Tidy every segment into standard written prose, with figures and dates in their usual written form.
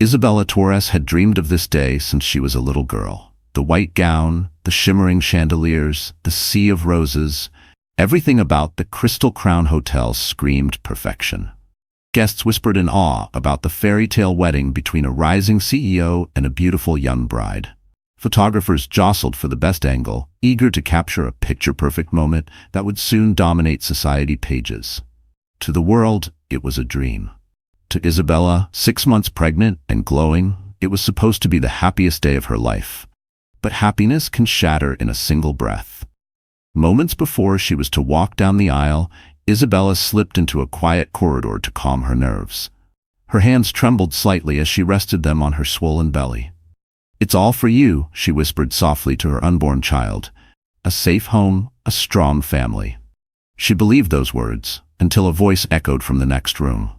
Isabella Torres had dreamed of this day since she was a little girl. The white gown, the shimmering chandeliers, the sea of roses, everything about the Crystal Crown Hotel screamed perfection. Guests whispered in awe about the fairy tale wedding between a rising CEO and a beautiful young bride. Photographers jostled for the best angle, eager to capture a picture-perfect moment that would soon dominate society pages. To the world, it was a dream. To Isabella, 6 months pregnant and glowing, it was supposed to be the happiest day of her life. But happiness can shatter in a single breath. Moments before she was to walk down the aisle, Isabella slipped into a quiet corridor to calm her nerves. Her hands trembled slightly as she rested them on her swollen belly. "It's all for you," she whispered softly to her unborn child. "A safe home, a strong family." She believed those words, until a voice echoed from the next room.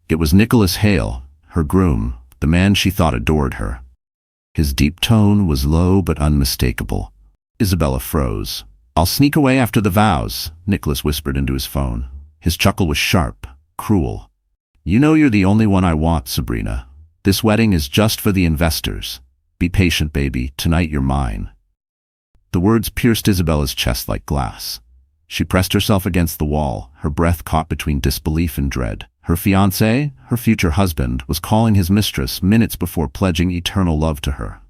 It was Nicholas Hale, her groom, the man she thought adored her. His deep tone was low but unmistakable. Isabella froze. "I'll sneak away after the vows," Nicholas whispered into his phone. His chuckle was sharp, cruel. "You know you're the only one I want, Sabrina. This wedding is just for the investors. Be patient, baby. Tonight you're mine." The words pierced Isabella's chest like glass. She pressed herself against the wall, her breath caught between disbelief and dread. Her fiancé, her future husband, was calling his mistress minutes before pledging eternal love to her.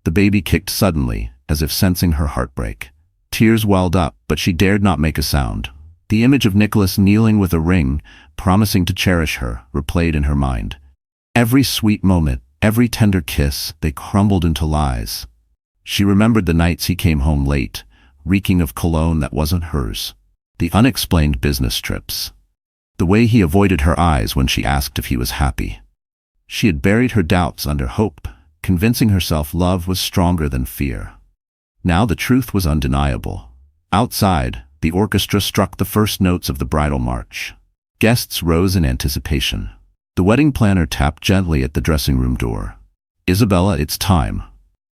The baby kicked suddenly, as if sensing her heartbreak. Tears welled up, but she dared not make a sound. The image of Nicholas kneeling with a ring, promising to cherish her, replayed in her mind. Every sweet moment, every tender kiss, they crumbled into lies. She remembered the nights he came home late, reeking of cologne that wasn't hers. The unexplained business trips. The way he avoided her eyes when she asked if he was happy. She had buried her doubts under hope, convincing herself love was stronger than fear. Now the truth was undeniable. Outside, the orchestra struck the first notes of the bridal march. Guests rose in anticipation. The wedding planner tapped gently at the dressing room door. "Isabella, it's time."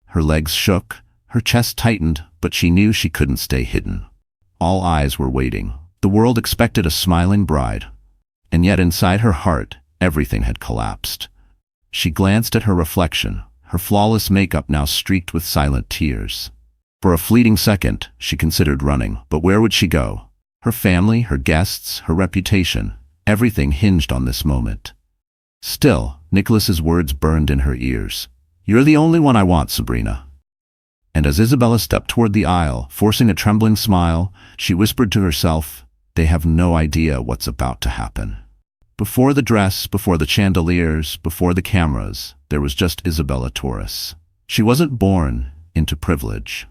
Her legs shook, her chest tightened, but she knew she couldn't stay hidden. All eyes were waiting. The world expected a smiling bride. And yet inside her heart, everything had collapsed. She glanced at her reflection, her flawless makeup now streaked with silent tears. For a fleeting second, she considered running, but where would she go? Her family, her guests, her reputation, everything hinged on this moment. Still, Nicholas's words burned in her ears. "You're the only one I want, Sabrina." And as Isabella stepped toward the aisle, forcing a trembling smile, she whispered to herself, "They have no idea what's about to happen." Before the dress, before the chandeliers, before the cameras, there was just Isabella Torres. She wasn't born into privilege.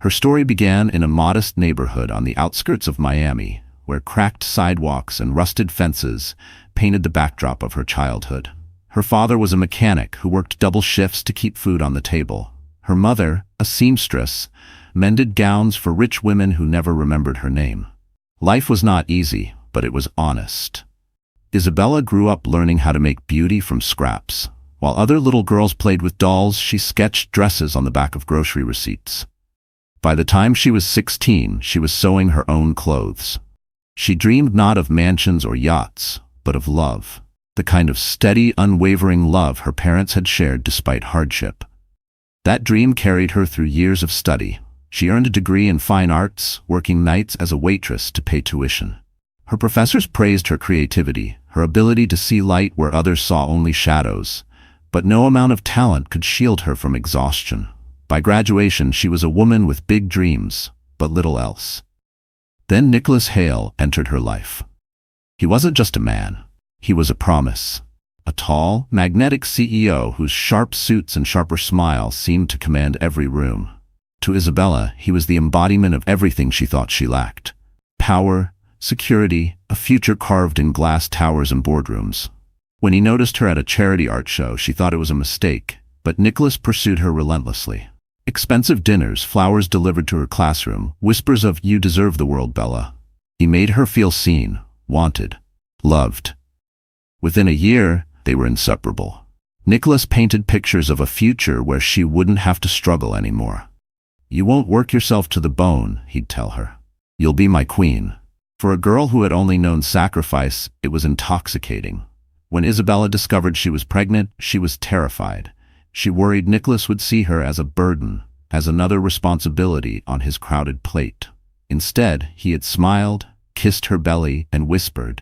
Her story began in a modest neighborhood on the outskirts of Miami, where cracked sidewalks and rusted fences painted the backdrop of her childhood. Her father was a mechanic who worked double shifts to keep food on the table. Her mother, a seamstress, mended gowns for rich women who never remembered her name. Life was not easy, but it was honest. Isabella grew up learning how to make beauty from scraps. While other little girls played with dolls, she sketched dresses on the back of grocery receipts. By the time she was 16, she was sewing her own clothes. She dreamed not of mansions or yachts, but of love. The kind of steady, unwavering love her parents had shared despite hardship. That dream carried her through years of study. She earned a degree in fine arts, working nights as a waitress to pay tuition. Her professors praised her creativity, her ability to see light where others saw only shadows. But no amount of talent could shield her from exhaustion. By graduation, she was a woman with big dreams, but little else. Then Nicholas Hale entered her life. He wasn't just a man. He was a promise. A tall, magnetic CEO whose sharp suits and sharper smile seemed to command every room. To Isabella, he was the embodiment of everything she thought she lacked. Power, security, a future carved in glass towers and boardrooms. When he noticed her at a charity art show, she thought it was a mistake, but Nicholas pursued her relentlessly. Expensive dinners, flowers delivered to her classroom, whispers of "You deserve the world, Bella." He made her feel seen, wanted, loved. Within a year, they were inseparable. Nicholas painted pictures of a future where she wouldn't have to struggle anymore. "You won't work yourself to the bone," he'd tell her. "You'll be my queen." For a girl who had only known sacrifice, it was intoxicating. When Isabella discovered she was pregnant, she was terrified. She worried Nicholas would see her as a burden, as another responsibility on his crowded plate. Instead, he had smiled, kissed her belly, and whispered,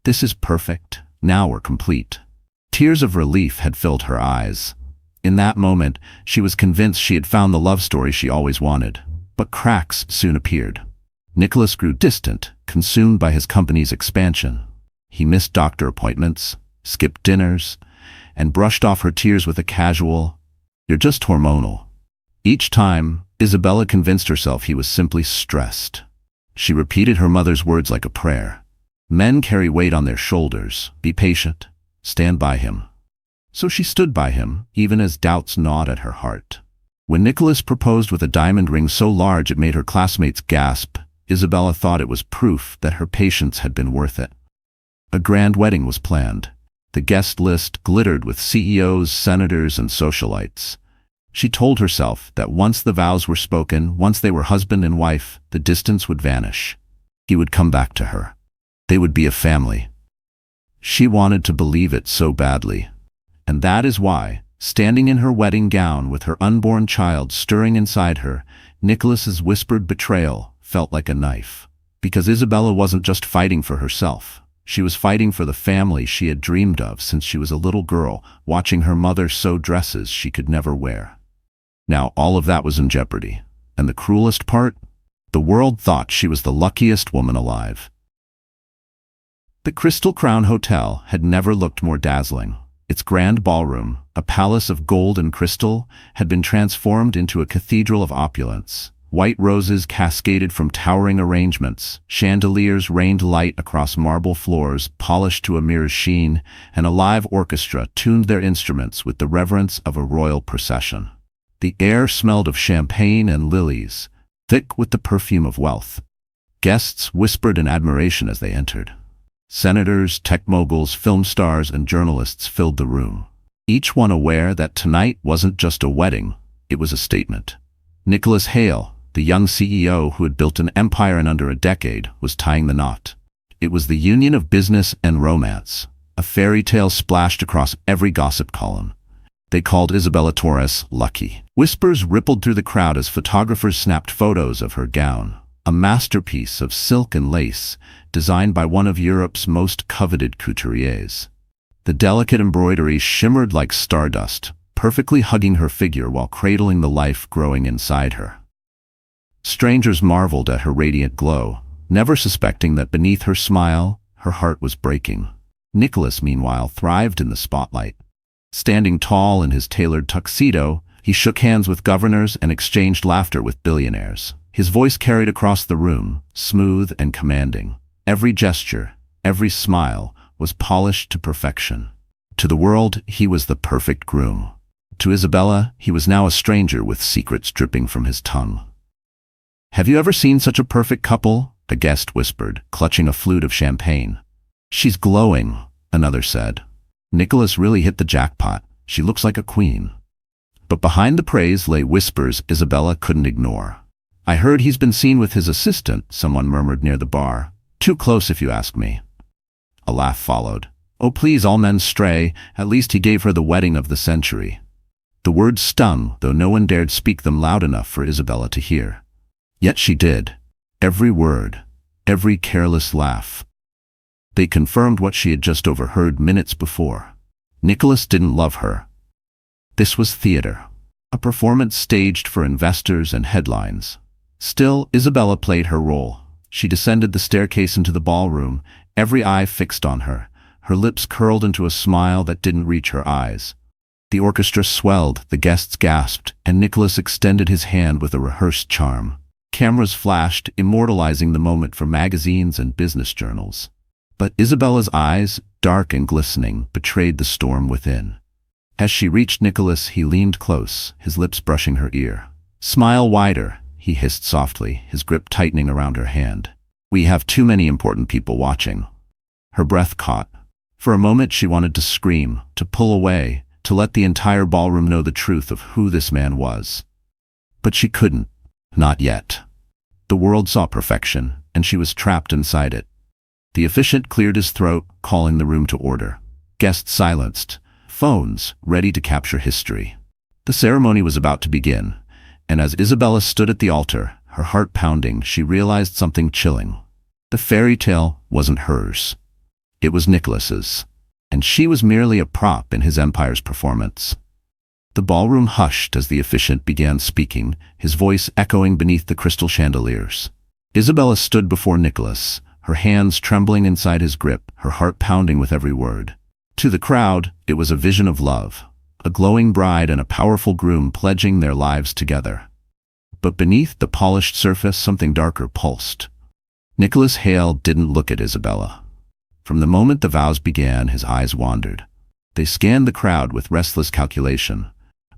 "This is perfect. Now we're complete." Tears of relief had filled her eyes. In that moment, she was convinced she had found the love story she always wanted. But cracks soon appeared. Nicholas grew distant, consumed by his company's expansion. He missed doctor appointments, skipped dinners, and brushed off her tears with a casual, "You're just hormonal." Each time, Isabella convinced herself he was simply stressed. She repeated her mother's words like a prayer. Men carry weight on their shoulders. Be patient. Stand by him. So she stood by him, even as doubts gnawed at her heart. When Nicholas proposed with a diamond ring so large it made her classmates gasp, Isabella thought it was proof that her patience had been worth it. A grand wedding was planned. The guest list glittered with CEOs, senators, and socialites. She told herself that once the vows were spoken, once they were husband and wife, the distance would vanish. He would come back to her. They would be a family. She wanted to believe it so badly. And that is why, standing in her wedding gown with her unborn child stirring inside her, Nicholas's whispered betrayal felt like a knife. Because Isabella wasn't just fighting for herself. She was fighting for the family she had dreamed of since she was a little girl, watching her mother sew dresses she could never wear. Now all of that was in jeopardy. And the cruelest part? The world thought she was the luckiest woman alive. The Crystal Crown Hotel had never looked more dazzling. Its grand ballroom, a palace of gold and crystal, had been transformed into a cathedral of opulence. White roses cascaded from towering arrangements, chandeliers rained light across marble floors polished to a mirror's sheen, and a live orchestra tuned their instruments with the reverence of a royal procession. The air smelled of champagne and lilies, thick with the perfume of wealth. Guests whispered in admiration as they entered. Senators, tech moguls, film stars, and journalists filled the room, each one aware that tonight wasn't just a wedding, it was a statement. Nicholas Hale, the young CEO who had built an empire in under a decade, was tying the knot. It was the union of business and romance, a fairy tale splashed across every gossip column. They called Isabella Torres lucky. Whispers rippled through the crowd as photographers snapped photos of her gown, a masterpiece of silk and lace designed by one of Europe's most coveted couturiers. The delicate embroidery shimmered like stardust, perfectly hugging her figure while cradling the life growing inside her. Strangers marveled at her radiant glow, never suspecting that beneath her smile, her heart was breaking. Nicholas, meanwhile, thrived in the spotlight. Standing tall in his tailored tuxedo, he shook hands with governors and exchanged laughter with billionaires. His voice carried across the room, smooth and commanding. Every gesture, every smile, was polished to perfection. To the world, he was the perfect groom. To Isabella, he was now a stranger with secrets dripping from his tongue. "Have you ever seen such a perfect couple?" a guest whispered, clutching a flute of champagne. "She's glowing," another said. "Nicholas really hit the jackpot. She looks like a queen." But behind the praise lay whispers Isabella couldn't ignore. "I heard he's been seen with his assistant," someone murmured near the bar. "Too close if you ask me." A laugh followed. "Oh please, all men stray. At least he gave her the wedding of the century." The words stung, though no one dared speak them loud enough for Isabella to hear. Yet she did. Every word, every careless laugh. They confirmed what she had just overheard minutes before. Nicholas didn't love her. This was theater, a performance staged for investors and headlines. Still, Isabella played her role. She descended the staircase into the ballroom, every eye fixed on her, her lips curled into a smile that didn't reach her eyes. The orchestra swelled, the guests gasped, and Nicholas extended his hand with a rehearsed charm. Cameras flashed, immortalizing the moment for magazines and business journals. But Isabella's eyes, dark and glistening, betrayed the storm within. As she reached Nicholas, he leaned close, his lips brushing her ear. "Smile wider," he hissed softly, his grip tightening around her hand. "We have too many important people watching." Her breath caught. For a moment she wanted to scream, to pull away, to let the entire ballroom know the truth of who this man was. But she couldn't. Not yet. The world saw perfection, and she was trapped inside it. The officiant cleared his throat, calling the room to order. Guests silenced, phones ready to capture history. The ceremony was about to begin, and as Isabella stood at the altar, her heart pounding, she realized something chilling. The fairy tale wasn't hers. It was Nicholas's, and she was merely a prop in his empire's performance. The ballroom hushed as the officiant began speaking, his voice echoing beneath the crystal chandeliers. Isabella stood before Nicholas, her hands trembling inside his grip, her heart pounding with every word. To the crowd, it was a vision of love, a glowing bride and a powerful groom pledging their lives together. But beneath the polished surface, something darker pulsed. Nicholas Hale didn't look at Isabella. From the moment the vows began, his eyes wandered. They scanned the crowd with restless calculation,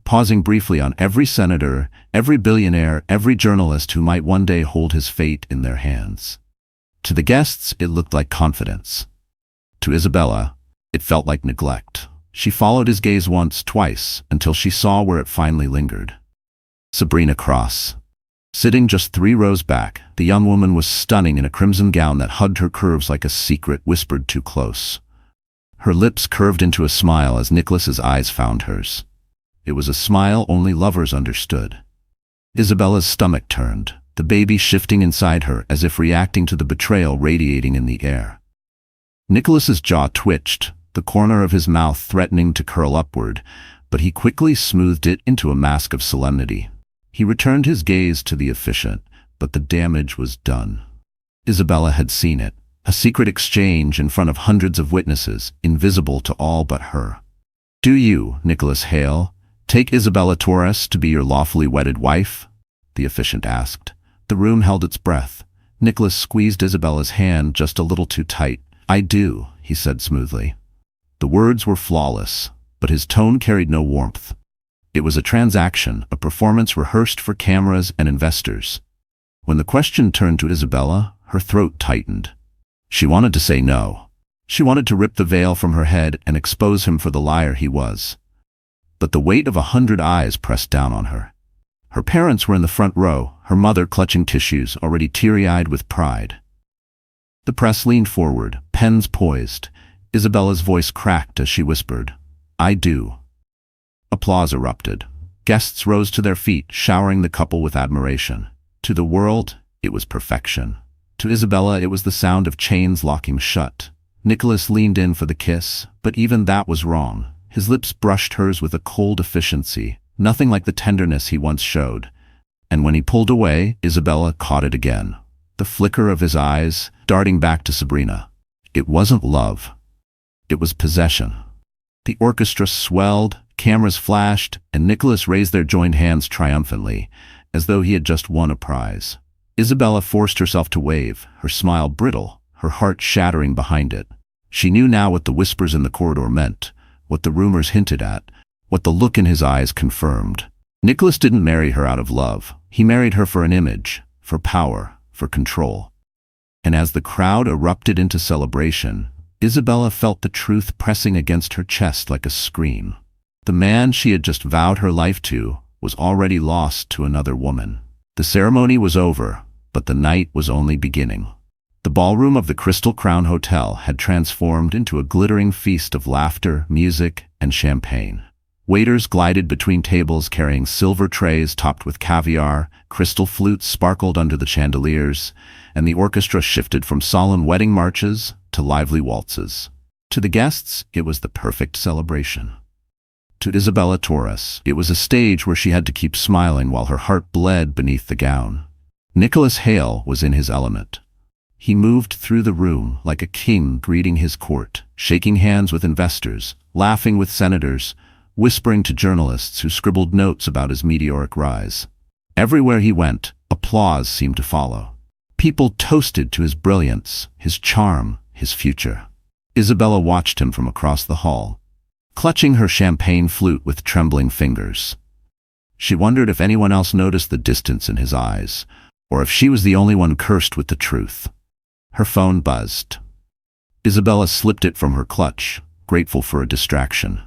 pausing briefly on every senator, every billionaire, every journalist who might one day hold his fate in their hands. To the guests, it looked like confidence. To Isabella, it felt like neglect. She followed his gaze once, twice, until she saw where it finally lingered. Sabrina Cross. Sitting just 3 rows back, the young woman was stunning in a crimson gown that hugged her curves like a secret whispered too close. Her lips curved into a smile as Nicholas's eyes found hers. It was a smile only lovers understood. Isabella's stomach turned, the baby shifting inside her as if reacting to the betrayal radiating in the air. Nicholas's jaw twitched, the corner of his mouth threatening to curl upward, but he quickly smoothed it into a mask of solemnity. He returned his gaze to the officiant, but the damage was done. Isabella had seen it, a secret exchange in front of hundreds of witnesses, invisible to all but her. "Do you, Nicholas Hale, take Isabella Torres to be your lawfully wedded wife?" the officiant asked. The room held its breath. Nicholas squeezed Isabella's hand just a little too tight. "I do," he said smoothly. The words were flawless, but his tone carried no warmth. It was a transaction, a performance rehearsed for cameras and investors. When the question turned to Isabella, her throat tightened. She wanted to say no. She wanted to rip the veil from her head and expose him for the liar he was. But the weight of 100 eyes pressed down on her. Her parents were in the front row, her mother clutching tissues, already teary-eyed with pride. The press leaned forward, pens poised. Isabella's voice cracked as she whispered, "I do." Applause erupted. Guests rose to their feet, showering the couple with admiration. To the world, it was perfection. To Isabella, it was the sound of chains locking shut. Nicholas leaned in for the kiss, but even that was wrong. His lips brushed hers with a cold efficiency, nothing like the tenderness he once showed. And when he pulled away, Isabella caught it again. The flicker of his eyes, darting back to Sabrina. It wasn't love. It was possession. The orchestra swelled, cameras flashed, and Nicholas raised their joined hands triumphantly, as though he had just won a prize. Isabella forced herself to wave, her smile brittle, her heart shattering behind it. She knew now what the whispers in the corridor meant, what the rumors hinted at, what the look in his eyes confirmed. Nicholas didn't marry her out of love. He married her for an image, for power, for control. And as the crowd erupted into celebration, Isabella felt the truth pressing against her chest like a scream. The man she had just vowed her life to was already lost to another woman. The ceremony was over, but the night was only beginning. The ballroom of the Crystal Crown Hotel had transformed into a glittering feast of laughter, music, and champagne. Waiters glided between tables carrying silver trays topped with caviar, crystal flutes sparkled under the chandeliers, and the orchestra shifted from solemn wedding marches to lively waltzes. To the guests, it was the perfect celebration. To Isabella Torres, it was a stage where she had to keep smiling while her heart bled beneath the gown. Nicholas Hale was in his element. He moved through the room like a king greeting his court, shaking hands with investors, laughing with senators, whispering to journalists who scribbled notes about his meteoric rise. Everywhere he went, applause seemed to follow. People toasted to his brilliance, his charm, his future. Isabella watched him from across the hall, clutching her champagne flute with trembling fingers. She wondered if anyone else noticed the distance in his eyes, or if she was the only one cursed with the truth. Her phone buzzed. Isabella slipped it from her clutch, grateful for a distraction.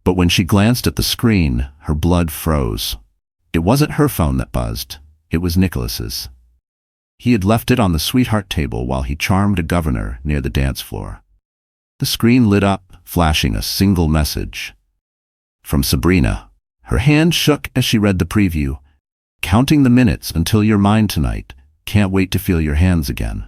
But when she glanced at the screen, her blood froze. It wasn't her phone that buzzed. It was Nicholas's. He had left it on the sweetheart table while he charmed a governor near the dance floor. The screen lit up, flashing a single message. From Sabrina. Her hand shook as she read the preview. Counting the minutes until you're mine tonight. Can't wait to feel your hands again.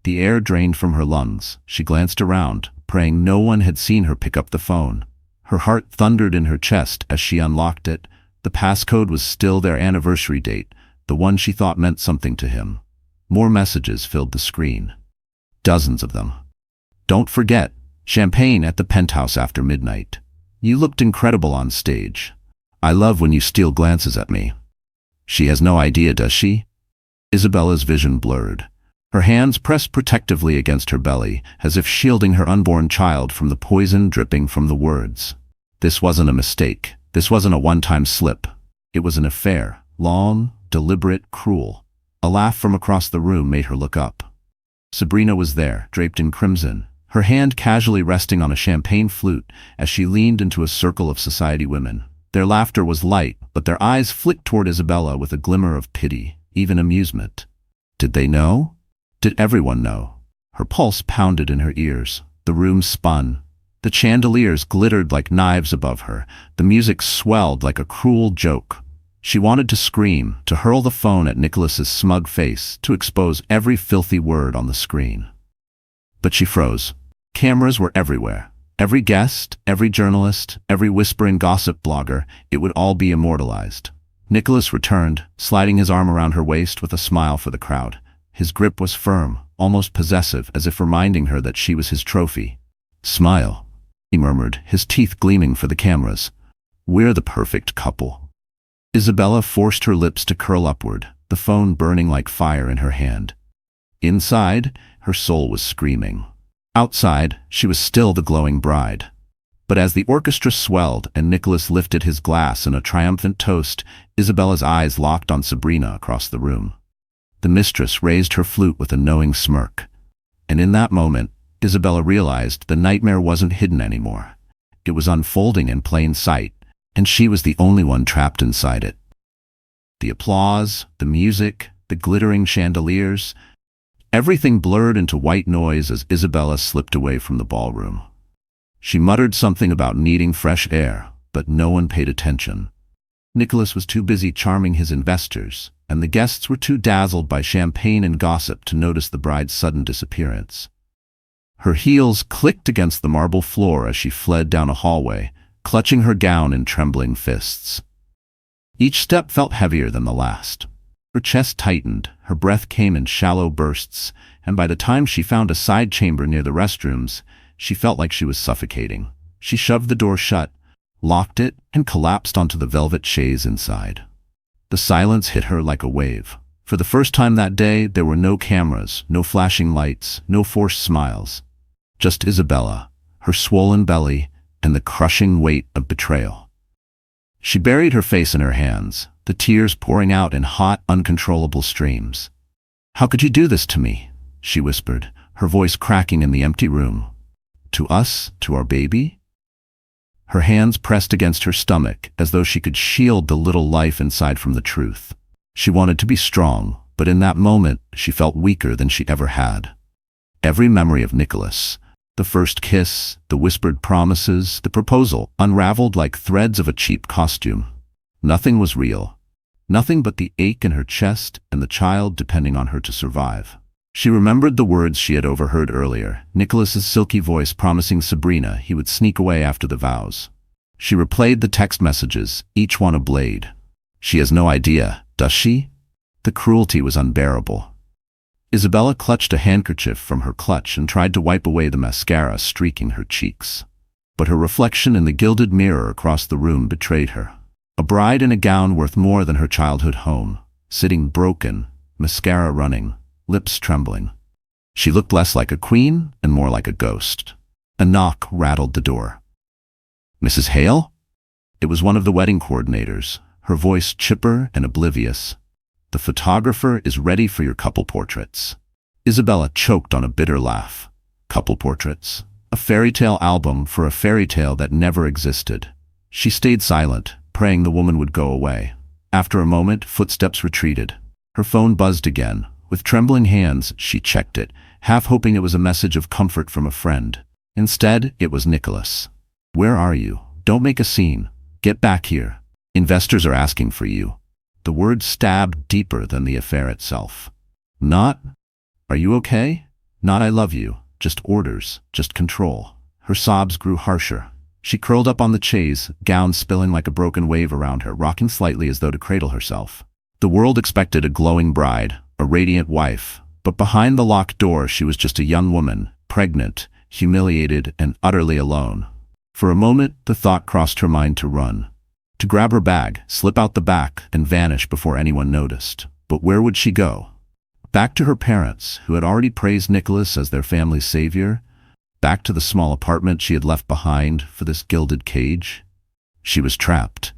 The air drained from her lungs. She glanced around, praying no one had seen her pick up the phone. Her heart thundered in her chest as she unlocked it. The passcode was still their anniversary date, the one she thought meant something to him. More messages filled the screen. Dozens of them. Don't forget, champagne at the penthouse after midnight. You looked incredible on stage. I love when you steal glances at me. She has no idea, does she? Isabella's vision blurred. Her hands pressed protectively against her belly, as if shielding her unborn child from the poison dripping from the words. This wasn't a mistake. This wasn't a one-time slip. It was an affair. Long, deliberate, cruel. A laugh from across the room made her look up. Sabrina was there, draped in crimson, her hand casually resting on a champagne flute as she leaned into a circle of society women. Their laughter was light, but their eyes flicked toward Isabella with a glimmer of pity, even amusement. Did they know? Did everyone know? Her pulse pounded in her ears. The room spun. The chandeliers glittered like knives above her. The music swelled like a cruel joke. She wanted to scream, to hurl the phone at Nicholas's smug face, to expose every filthy word on the screen. But she froze. Cameras were everywhere. Every guest, every journalist, every whispering gossip blogger, it would all be immortalized. Nicholas returned, sliding his arm around her waist with a smile for the crowd. His grip was firm, almost possessive, as if reminding her that she was his trophy. Smile, he murmured, his teeth gleaming for the cameras. We're the perfect couple. Isabella forced her lips to curl upward, the phone burning like fire in her hand. Inside, her soul was screaming. Outside, she was still the glowing bride. But as the orchestra swelled and Nicholas lifted his glass in a triumphant toast, Isabella's eyes locked on Sabrina across the room. The mistress raised her flute with a knowing smirk. And in that moment, Isabella realized the nightmare wasn't hidden anymore. It was unfolding in plain sight, and she was the only one trapped inside it. The applause, the music, the glittering chandeliers, everything blurred into white noise as Isabella slipped away from the ballroom. She muttered something about needing fresh air, but no one paid attention. Nicholas was too busy charming his investors, and the guests were too dazzled by champagne and gossip to notice the bride's sudden disappearance. Her heels clicked against the marble floor as she fled down a hallway, clutching her gown in trembling fists. Each step felt heavier than the last. Her chest tightened, her breath came in shallow bursts, and by the time she found a side chamber near the restrooms, she felt like she was suffocating. She shoved the door shut, locked it, and collapsed onto the velvet chaise inside. The silence hit her like a wave. For the first time that day, there were no cameras, no flashing lights, no forced smiles. Just Isabella, her swollen belly, and the crushing weight of betrayal. She buried her face in her hands, the tears pouring out in hot, uncontrollable streams. "How could you do this to me?" she whispered, her voice cracking in the empty room. "To us? To our baby?" Her hands pressed against her stomach as though she could shield the little life inside from the truth. She wanted to be strong, but in that moment she felt weaker than she ever had. Every memory of Nicholas, the first kiss, the whispered promises, the proposal, unraveled like threads of a cheap costume. Nothing was real. Nothing but the ache in her chest and the child depending on her to survive. She remembered the words she had overheard earlier, Nicholas's silky voice promising Sabrina he would sneak away after the vows. She replayed the text messages, each one a blade. She has no idea, does she? The cruelty was unbearable. Isabella clutched a handkerchief from her clutch and tried to wipe away the mascara streaking her cheeks. But her reflection in the gilded mirror across the room betrayed her. A bride in a gown worth more than her childhood home, sitting broken, mascara running, lips trembling. She looked less like a queen and more like a ghost. A knock rattled the door. "Mrs. Hale?" It was one of the wedding coordinators, her voice chipper and oblivious. "The photographer is ready for your couple portraits." Isabella choked on a bitter laugh. Couple portraits? A fairy tale album for a fairy tale that never existed. She stayed silent, praying the woman would go away. After a moment, footsteps retreated. Her phone buzzed again, With trembling hands, she checked it, half hoping it was a message of comfort from a friend. Instead, it was Nicholas. "Where are you? Don't make a scene. Get back here. Investors are asking for you." The words stabbed deeper than the affair itself. Not, "Are you okay?" Not, "I love you." Just orders, just control. Her sobs grew harsher. She curled up on the chaise, gown spilling like a broken wave around her, rocking slightly as though to cradle herself. The world expected a glowing bride, a radiant wife, but behind the locked door she was just a young woman, pregnant, humiliated, and utterly alone. For a moment, the thought crossed her mind to run, to grab her bag, slip out the back, and vanish before anyone noticed. But where would she go? Back to her parents, who had already praised Nicholas as their family's savior? Back to the small apartment she had left behind for this gilded cage? She was trapped.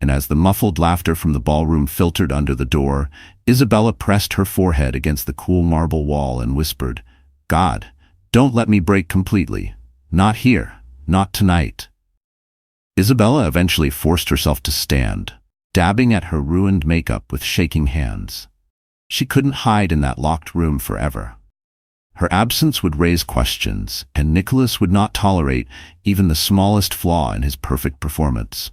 And as the muffled laughter from the ballroom filtered under the door, Isabella pressed her forehead against the cool marble wall and whispered, "God, don't let me break completely. Not here. Not tonight." Isabella eventually forced herself to stand, dabbing at her ruined makeup with shaking hands. She couldn't hide in that locked room forever. Her absence would raise questions, and Nicholas would not tolerate even the smallest flaw in his perfect performance.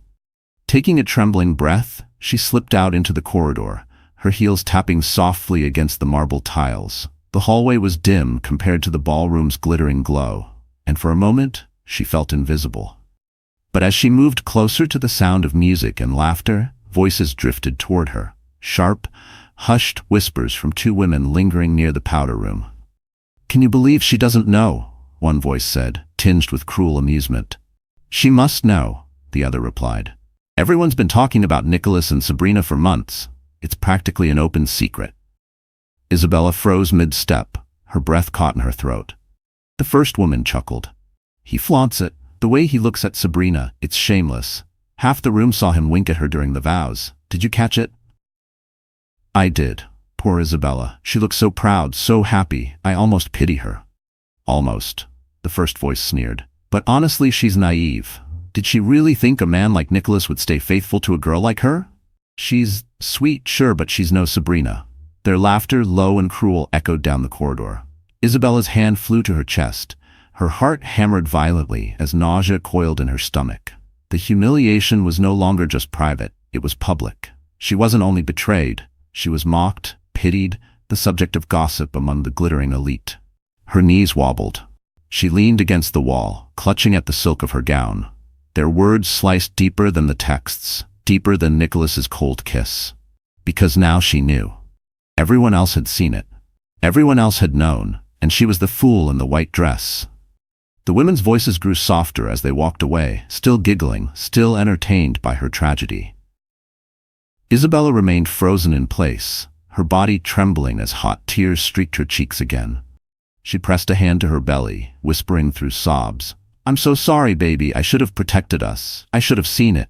Taking a trembling breath, she slipped out into the corridor, her heels tapping softly against the marble tiles. The hallway was dim compared to the ballroom's glittering glow, and for a moment, she felt invisible. But as she moved closer to the sound of music and laughter, voices drifted toward her, sharp, hushed whispers from two women lingering near the powder room. "Can you believe she doesn't know?" one voice said, tinged with cruel amusement. "She must know," the other replied. "Everyone's been talking about Nicholas and Sabrina for months. It's practically an open secret." Isabella froze mid-step, her breath caught in her throat. The first woman chuckled. "He flaunts it. The way he looks at Sabrina, it's shameless. Half the room saw him wink at her during the vows. Did you catch it?" "I did. Poor Isabella. She looks so proud, so happy. I almost pity her." "Almost," the first voice sneered. "But honestly, she's naive. Did she really think a man like Nicholas would stay faithful to a girl like her? She's sweet, sure, but she's no Sabrina." Their laughter, low and cruel, echoed down the corridor. Isabella's hand flew to her chest. Her heart hammered violently as nausea coiled in her stomach. The humiliation was no longer just private, it was public. She wasn't only betrayed, she was mocked, pitied, the subject of gossip among the glittering elite. Her knees wobbled. She leaned against the wall, clutching at the silk of her gown. Their words sliced deeper than the texts, deeper than Nicholas's cold kiss. Because now she knew. Everyone else had seen it. Everyone else had known, and she was the fool in the white dress. The women's voices grew softer as they walked away, still giggling, still entertained by her tragedy. Isabella remained frozen in place, her body trembling as hot tears streaked her cheeks again. She pressed a hand to her belly, whispering through sobs, "I'm so sorry, baby. I should have protected us. I should have seen it."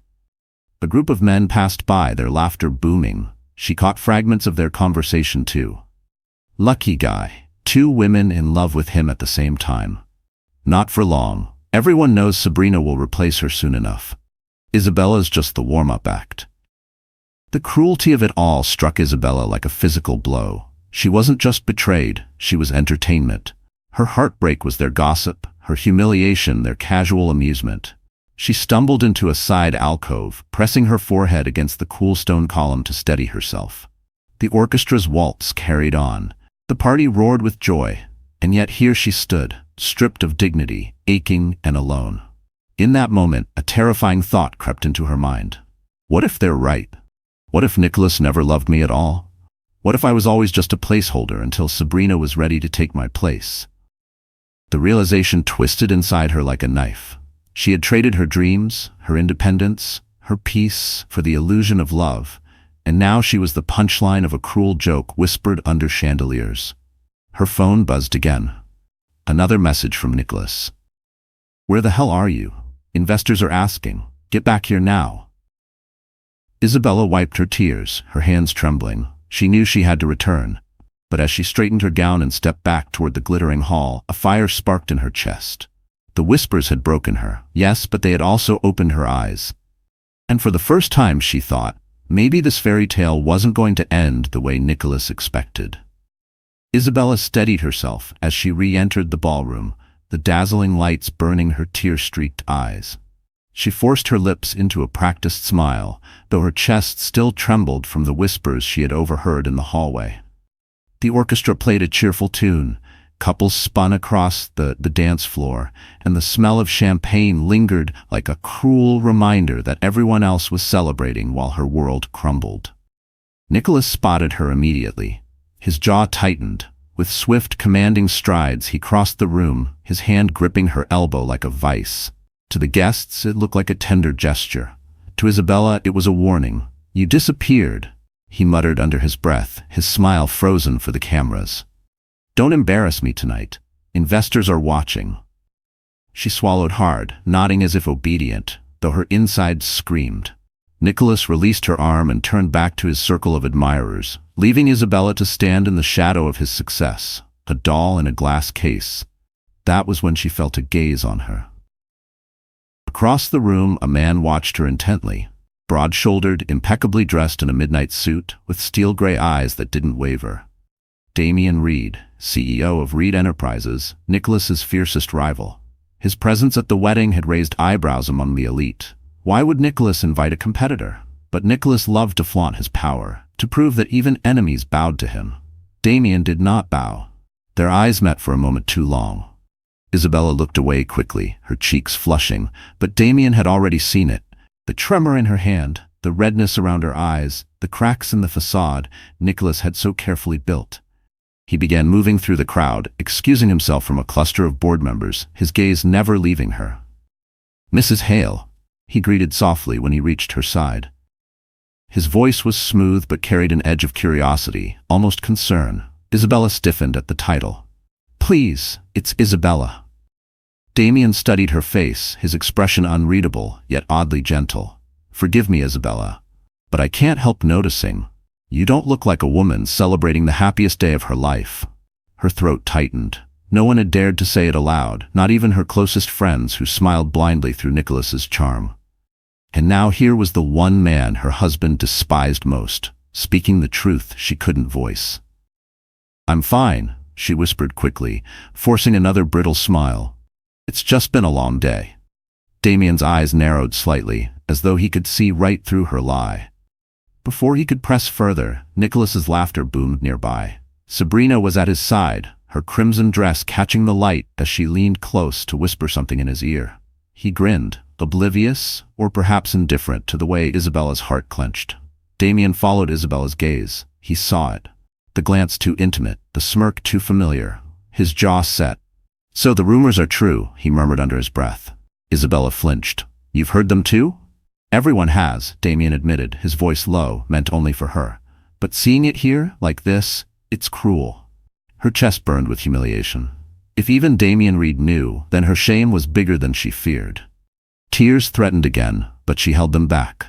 A group of men passed by, their laughter booming. She caught fragments of their conversation too. Lucky guy. Two women in love with him at the same time. Not for long. Everyone knows Sabrina will replace her soon enough. Isabella's just the warm-up act. The cruelty of it all struck Isabella like a physical blow. She wasn't just betrayed, she was entertainment. Her heartbreak was their gossip, her humiliation their casual amusement. She stumbled into a side alcove, pressing her forehead against the cool stone column to steady herself. The orchestra's waltz carried on. The party roared with joy, and yet here she stood, stripped of dignity, aching and alone. In that moment, a terrifying thought crept into her mind. What if they're right? What if Nicholas never loved me at all? What if I was always just a placeholder until Sabrina was ready to take my place? The realization twisted inside her like a knife. She had traded her dreams, her independence, her peace for the illusion of love, and now she was the punchline of a cruel joke whispered under chandeliers. Her phone buzzed again. Another message from Nicholas. "Where the hell are you? Investors are asking. Get back here now." Isabella wiped her tears, her hands trembling. She knew she had to return, but as she straightened her gown and stepped back toward the glittering hall, a fire sparked in her chest. The whispers had broken her, yes, but they had also opened her eyes. And for the first time she thought, maybe this fairy tale wasn't going to end the way Nicholas expected. Isabella steadied herself as she re-entered the ballroom, the dazzling lights burning her tear-streaked eyes. She forced her lips into a practiced smile, though her chest still trembled from the whispers she had overheard in the hallway. The orchestra played a cheerful tune, couples spun across the dance floor, and the smell of champagne lingered like a cruel reminder that everyone else was celebrating while her world crumbled. Nicholas spotted her immediately. His jaw tightened. With swift, commanding strides, he crossed the room, his hand gripping her elbow like a vice. To the guests, it looked like a tender gesture. To Isabella, it was a warning. "You disappeared," he muttered under his breath, his smile frozen for the cameras. "Don't embarrass me tonight. Investors are watching." She swallowed hard, nodding as if obedient, though her insides screamed. Nicholas released her arm and turned back to his circle of admirers, leaving Isabella to stand in the shadow of his success, a doll in a glass case. That was when she felt a gaze on her. Across the room, a man watched her intently, broad-shouldered, impeccably dressed in a midnight suit, with steel-gray eyes that didn't waver. Damian Reed, CEO of Reed Enterprises, Nicholas's fiercest rival. His presence at the wedding had raised eyebrows among the elite. Why would Nicholas invite a competitor? But Nicholas loved to flaunt his power, to prove that even enemies bowed to him. Damian did not bow. Their eyes met for a moment too long. Isabella looked away quickly, her cheeks flushing, but Damian had already seen it. The tremor in her hand, the redness around her eyes, the cracks in the facade Nicholas had so carefully built. He began moving through the crowd, excusing himself from a cluster of board members, his gaze never leaving her. "Mrs. Hale," he greeted softly when he reached her side. His voice was smooth but carried an edge of curiosity, almost concern. Isabella stiffened at the title. "Please, it's Isabella." Damian studied her face, his expression unreadable, yet oddly gentle. "Forgive me, Isabella, but I can't help noticing. You don't look like a woman celebrating the happiest day of her life." Her throat tightened. No one had dared to say it aloud, not even her closest friends who smiled blindly through Nicholas's charm. And now here was the one man her husband despised most, speaking the truth she couldn't voice. "I'm fine," she whispered quickly, forcing another brittle smile. "It's just been a long day." Damian's eyes narrowed slightly, as though he could see right through her lie. Before he could press further, Nicholas's laughter boomed nearby. Sabrina was at his side, her crimson dress catching the light as she leaned close to whisper something in his ear. He grinned, oblivious, or perhaps indifferent to the way Isabella's heart clenched. Damian followed Isabella's gaze. He saw it. The glance too intimate, the smirk too familiar. His jaw set. "So the rumors are true," he murmured under his breath. Isabella flinched. "You've heard them too?" "Everyone has," Damian admitted, his voice low, meant only for her. "But seeing it here, like this, it's cruel." Her chest burned with humiliation. If even Damian Reed knew, then her shame was bigger than she feared. Tears threatened again, but she held them back.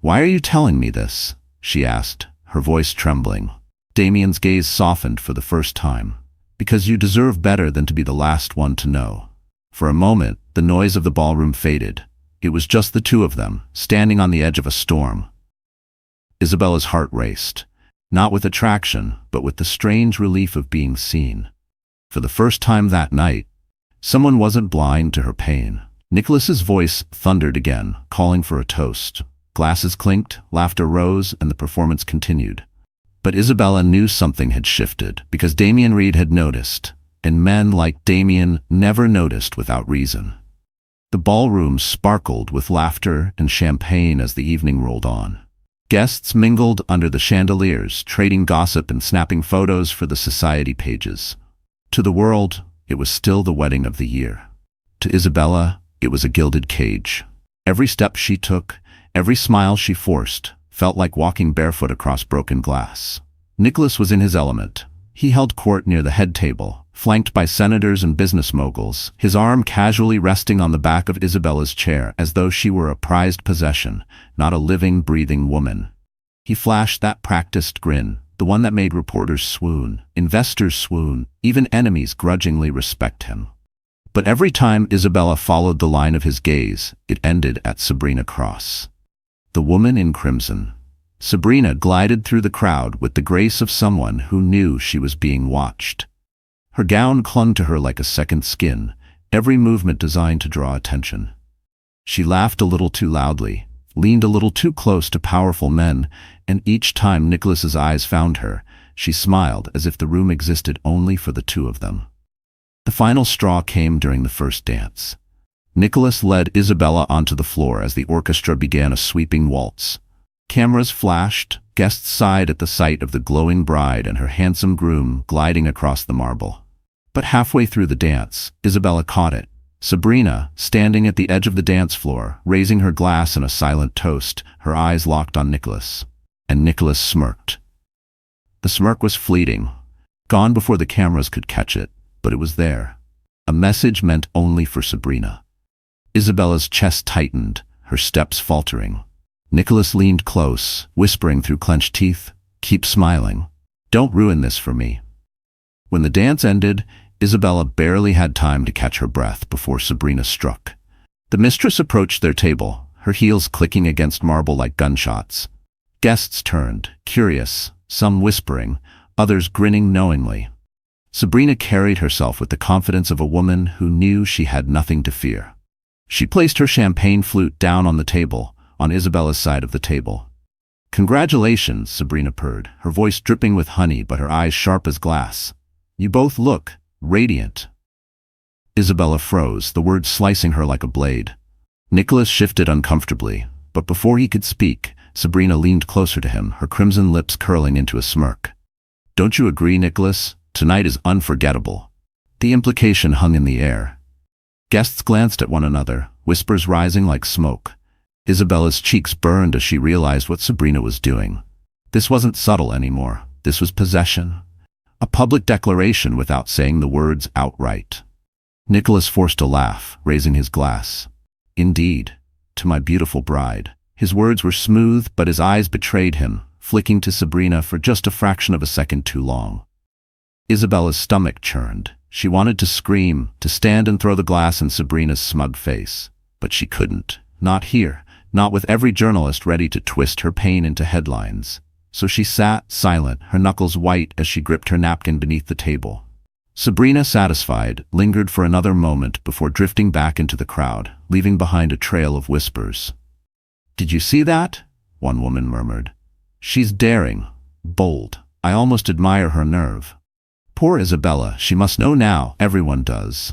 "Why are you telling me this?" she asked, her voice trembling. Damian's gaze softened for the first time. "Because you deserve better than to be the last one to know." For a moment, the noise of the ballroom faded. It was just the two of them, standing on the edge of a storm. Isabella's heart raced, not with attraction, but with the strange relief of being seen. For the first time that night, someone wasn't blind to her pain. Nicholas's voice thundered again, calling for a toast. Glasses clinked, laughter rose, and the performance continued. But Isabella knew something had shifted, because Damian Reed had noticed, and men like Damian never noticed without reason. The ballroom sparkled with laughter and champagne as the evening rolled on. Guests mingled under the chandeliers, trading gossip and snapping photos for the society pages. To the world, it was still the wedding of the year. To Isabella, it was a gilded cage. Every step she took, every smile she forced, felt like walking barefoot across broken glass. Nicholas was in his element. He held court near the head table, flanked by senators and business moguls, his arm casually resting on the back of Isabella's chair as though she were a prized possession, not a living, breathing woman. He flashed that practiced grin, the one that made reporters swoon, investors swoon, even enemies grudgingly respect him. But every time Isabella followed the line of his gaze, it ended at Sabrina Cross. The woman in crimson. Sabrina glided through the crowd with the grace of someone who knew she was being watched. Her gown clung to her like a second skin, every movement designed to draw attention. She laughed a little too loudly, leaned a little too close to powerful men, and each time Nicholas's eyes found her, she smiled as if the room existed only for the two of them. The final straw came during the first dance. Nicholas led Isabella onto the floor as the orchestra began a sweeping waltz. Cameras flashed, guests sighed at the sight of the glowing bride and her handsome groom gliding across the marble. But halfway through the dance, Isabella caught it. Sabrina, standing at the edge of the dance floor, raising her glass in a silent toast, her eyes locked on Nicholas. And Nicholas smirked. The smirk was fleeting, gone before the cameras could catch it, but it was there. A message meant only for Sabrina. Isabella's chest tightened, her steps faltering. Nicholas leaned close, whispering through clenched teeth, "Keep smiling. Don't ruin this for me." When the dance ended, Isabella barely had time to catch her breath before Sabrina struck. The mistress approached their table, her heels clicking against marble like gunshots. Guests turned, curious, some whispering, others grinning knowingly. Sabrina carried herself with the confidence of a woman who knew she had nothing to fear. She placed her champagne flute down on the table, on Isabella's side of the table. "Congratulations," Sabrina purred, her voice dripping with honey but her eyes sharp as glass. "You both look radiant." Isabella froze, the words slicing her like a blade. Nicholas shifted uncomfortably, but before he could speak, Sabrina leaned closer to him, her crimson lips curling into a smirk. "Don't you agree, Nicholas? Tonight is unforgettable." The implication hung in the air. Guests glanced at one another, whispers rising like smoke. Isabella's cheeks burned as she realized what Sabrina was doing. This wasn't subtle anymore. This was possession. A public declaration without saying the words outright. Nicholas forced a laugh, raising his glass. "Indeed, to my beautiful bride." His words were smooth, but his eyes betrayed him, flicking to Sabrina for just a fraction of a second too long. Isabella's stomach churned. She wanted to scream, to stand and throw the glass in Sabrina's smug face. But she couldn't. Not here. Not with every journalist ready to twist her pain into headlines. So she sat, silent, her knuckles white as she gripped her napkin beneath the table. Sabrina, satisfied, lingered for another moment before drifting back into the crowd, leaving behind a trail of whispers. "Did you see that?" one woman murmured. "She's daring, bold. I almost admire her nerve." Poor Isabella, she must know now, everyone does.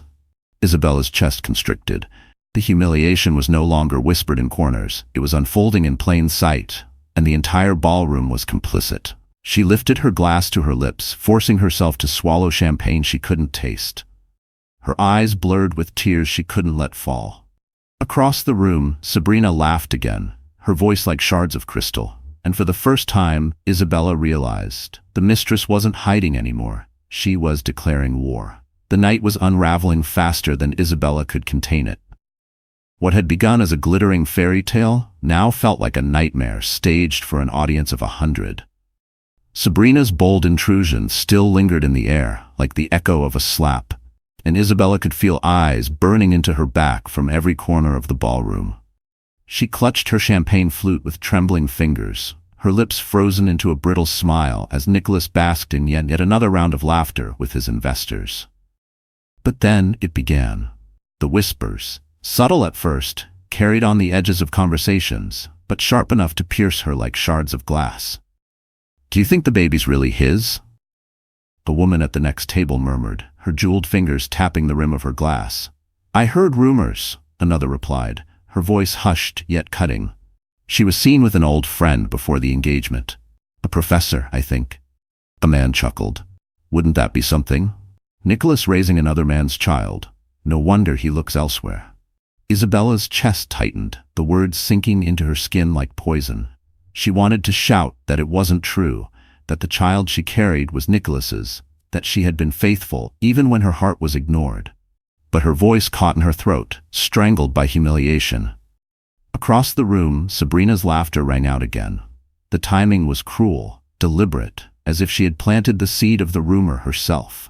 Isabella's chest constricted. The humiliation was no longer whispered in corners, it was unfolding in plain sight, and the entire ballroom was complicit. She lifted her glass to her lips, forcing herself to swallow champagne she couldn't taste. Her eyes blurred with tears she couldn't let fall. Across the room, Sabrina laughed again, her voice like shards of crystal, and for the first time, Isabella realized the mistress wasn't hiding anymore. She was declaring war. The night was unraveling faster than Isabella could contain it. What had begun as a glittering fairy tale now felt like a nightmare staged for an audience of 100. Sabrina's bold intrusion still lingered in the air, like the echo of a slap, and Isabella could feel eyes burning into her back from every corner of the ballroom. She clutched her champagne flute with trembling fingers, her lips frozen into a brittle smile as Nicholas basked in yet another round of laughter with his investors. But then it began. The whispers, subtle at first, carried on the edges of conversations, but sharp enough to pierce her like shards of glass. "Do you think the baby's really his?" A woman at the next table murmured, her jeweled fingers tapping the rim of her glass. "I heard rumors," another replied, her voice hushed yet cutting. "She was seen with an old friend before the engagement. A professor, I think." A man chuckled. "Wouldn't that be something? Nicholas raising another man's child. No wonder he looks elsewhere." Isabella's chest tightened, the words sinking into her skin like poison. She wanted to shout that it wasn't true, that the child she carried was Nicholas's, that she had been faithful even when her heart was ignored. But her voice caught in her throat, strangled by humiliation. Across the room, Sabrina's laughter rang out again. The timing was cruel, deliberate, as if she had planted the seed of the rumor herself.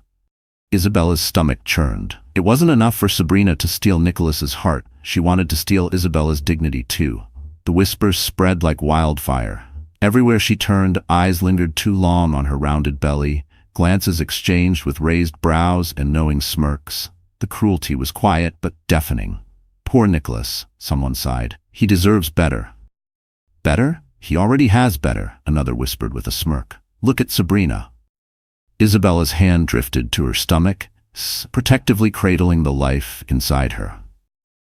Isabella's stomach churned. It wasn't enough for Sabrina to steal Nicholas's heart, she wanted to steal Isabella's dignity too. The whispers spread like wildfire. Everywhere she turned, eyes lingered too long on her rounded belly, glances exchanged with raised brows and knowing smirks. The cruelty was quiet but deafening. Poor Nicholas, someone sighed. He deserves better. Better? He already has better, another whispered with a smirk. Look at Sabrina. Isabella's hand drifted to her stomach, protectively cradling the life inside her.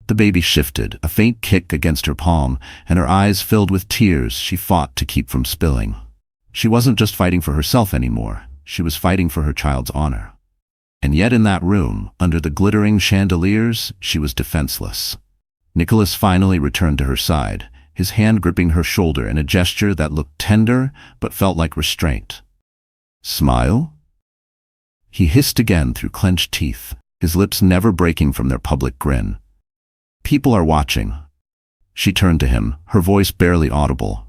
The baby shifted, a faint kick against her palm, and her eyes filled with tears she fought to keep from spilling. She wasn't just fighting for herself anymore, she was fighting for her child's honor. And yet in that room, under the glittering chandeliers, she was defenseless. Nicholas finally returned to her side, his hand gripping her shoulder in a gesture that looked tender but felt like restraint. Smile? He hissed again through clenched teeth, his lips never breaking from their public grin. People are watching. She turned to him, her voice barely audible.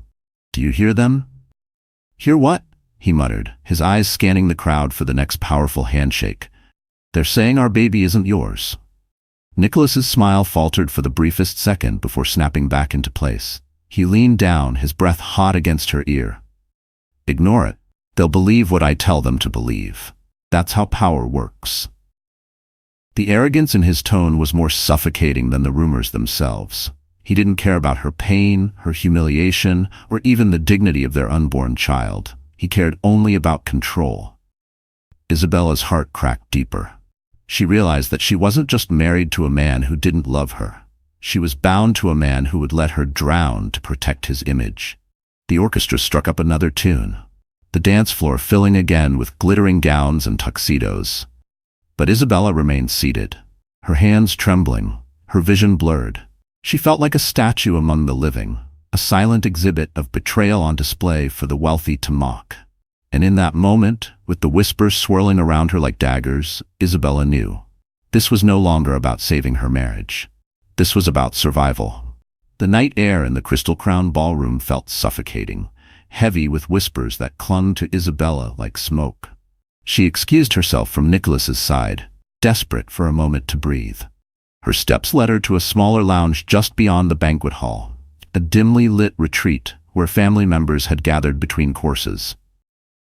Do you hear them? Hear what? He muttered, his eyes scanning the crowd for the next powerful handshake. They're saying our baby isn't yours. Nicholas's smile faltered for the briefest second before snapping back into place. He leaned down, his breath hot against her ear. Ignore it. They'll believe what I tell them to believe. That's how power works. The arrogance in his tone was more suffocating than the rumors themselves. He didn't care about her pain, her humiliation, or even the dignity of their unborn child. He cared only about control. Isabella's heart cracked deeper. She realized that she wasn't just married to a man who didn't love her. She was bound to a man who would let her drown to protect his image. The orchestra struck up another tune, the dance floor filling again with glittering gowns and tuxedos. But Isabella remained seated, her hands trembling, her vision blurred. She felt like a statue among the living, a silent exhibit of betrayal on display for the wealthy to mock. And in that moment, with the whispers swirling around her like daggers, Isabella knew. This was no longer about saving her marriage. This was about survival. The night air in the Crystal Crown ballroom felt suffocating, heavy with whispers that clung to Isabella like smoke. She excused herself from Nicholas's side, desperate for a moment to breathe. Her steps led her to a smaller lounge just beyond the banquet hall, a dimly lit retreat where family members had gathered between courses.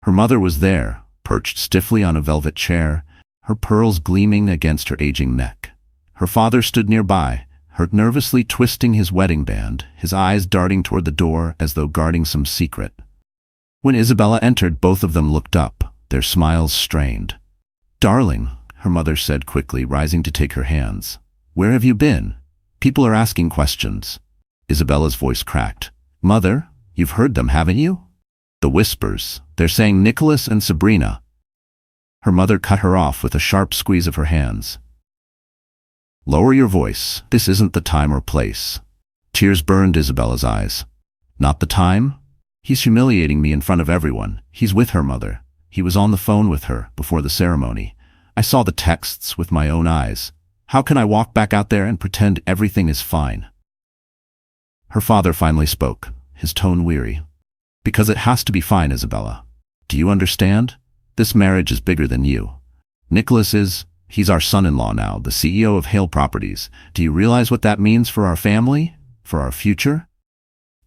Her mother was there, perched stiffly on a velvet chair, her pearls gleaming against her aging neck. Her father stood nearby, nervously twisting his wedding band, his eyes darting toward the door as though guarding some secret. When Isabella entered, both of them looked up, their smiles strained. "Darling," her mother said quickly, rising to take her hands. "Where have you been? People are asking questions." Isabella's voice cracked. "Mother, you've heard them, haven't you? The whispers. They're saying Nicholas and Sabrina." Her mother cut her off with a sharp squeeze of her hands. "Lower your voice. This isn't the time or place." Tears burned Isabella's eyes. "Not the time? He's humiliating me in front of everyone. He's with her, mother. He was on the phone with her before the ceremony. I saw the texts with my own eyes. How can I walk back out there and pretend everything is fine?" Her father finally spoke, his tone weary. "Because it has to be fine, Isabella. Do you understand? This marriage is bigger than you. Nicholas he's our son-in-law now, the CEO of Hale Properties. Do you realize what that means for our family? For our future?"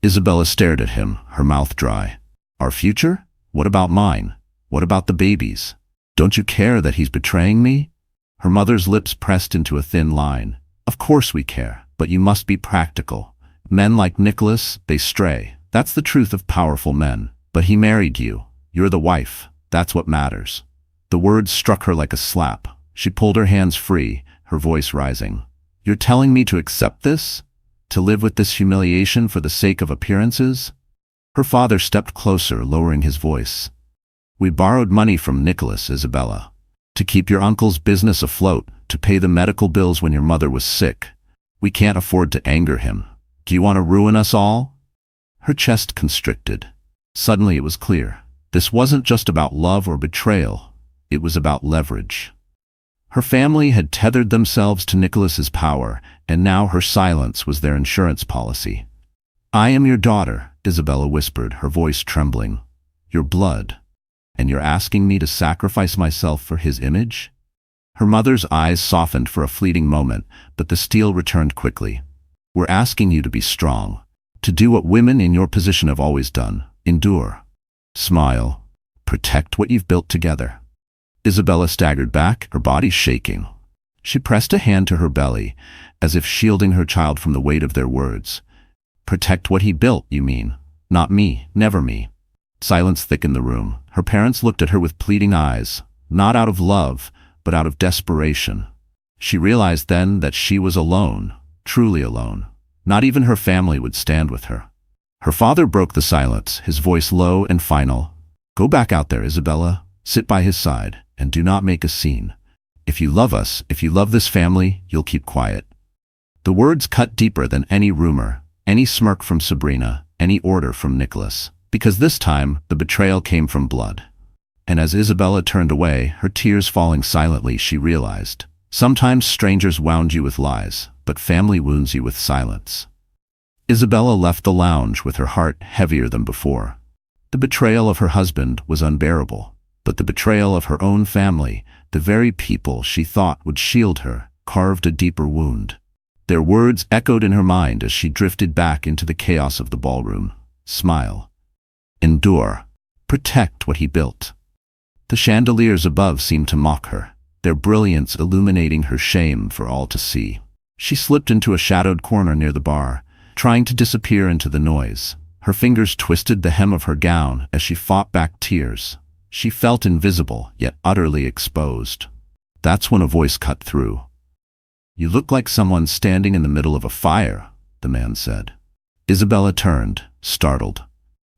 Isabella stared at him, her mouth dry. "Our future? What about mine? What about the babies? Don't you care that he's betraying me?" Her mother's lips pressed into a thin line. "Of course we care, but you must be practical. Men like Nicholas, they stray. That's the truth of powerful men. But he married you. You're the wife. That's what matters." The words struck her like a slap. She pulled her hands free, her voice rising. "You're telling me to accept this? To live with this humiliation for the sake of appearances?" Her father stepped closer, lowering his voice. "We borrowed money from Nicholas, Isabella. To keep your uncle's business afloat, to pay the medical bills when your mother was sick. We can't afford to anger him. Do you want to ruin us all?" Her chest constricted. Suddenly it was clear. This wasn't just about love or betrayal. It was about leverage. Her family had tethered themselves to Nicholas's power, and now her silence was their insurance policy. "I am your daughter," Isabella whispered, her voice trembling. "Your blood. And you're asking me to sacrifice myself for his image?" Her mother's eyes softened for a fleeting moment, but the steel returned quickly. "We're asking you to be strong, to do what women in your position have always done, Endure. Smile. Protect what you've built together. Isabella staggered back, her body shaking. She pressed a hand to her belly, as if shielding her child from the weight of their words. Protect what he built, you mean? Not me, never me. Silence thickened the room. Her parents looked at her with pleading eyes, not out of love, but out of desperation. She realized then that she was alone, truly alone. Not even her family would stand with her. Her father broke the silence, his voice low and final. Go back out there, Isabella. Sit by his side, and do not make a scene. If you love us, if you love this family, you'll keep quiet. The words cut deeper than any rumor, any smirk from Sabrina, any order from Nicholas. Because this time, the betrayal came from blood. And as Isabella turned away, her tears falling silently, she realized, sometimes strangers wound you with lies, but family wounds you with silence. Isabella left the lounge with her heart heavier than before. The betrayal of her husband was unbearable, but the betrayal of her own family, the very people she thought would shield her, carved a deeper wound. Their words echoed in her mind as she drifted back into the chaos of the ballroom. Smile. Endure. Protect what he built. The chandeliers above seemed to mock her, their brilliance illuminating her shame for all to see. She slipped into a shadowed corner near the bar, trying to disappear into the noise. Her fingers twisted the hem of her gown as she fought back tears. She felt invisible, yet utterly exposed. That's when a voice cut through. You look like someone standing in the middle of a fire, the man said. Isabella turned, startled.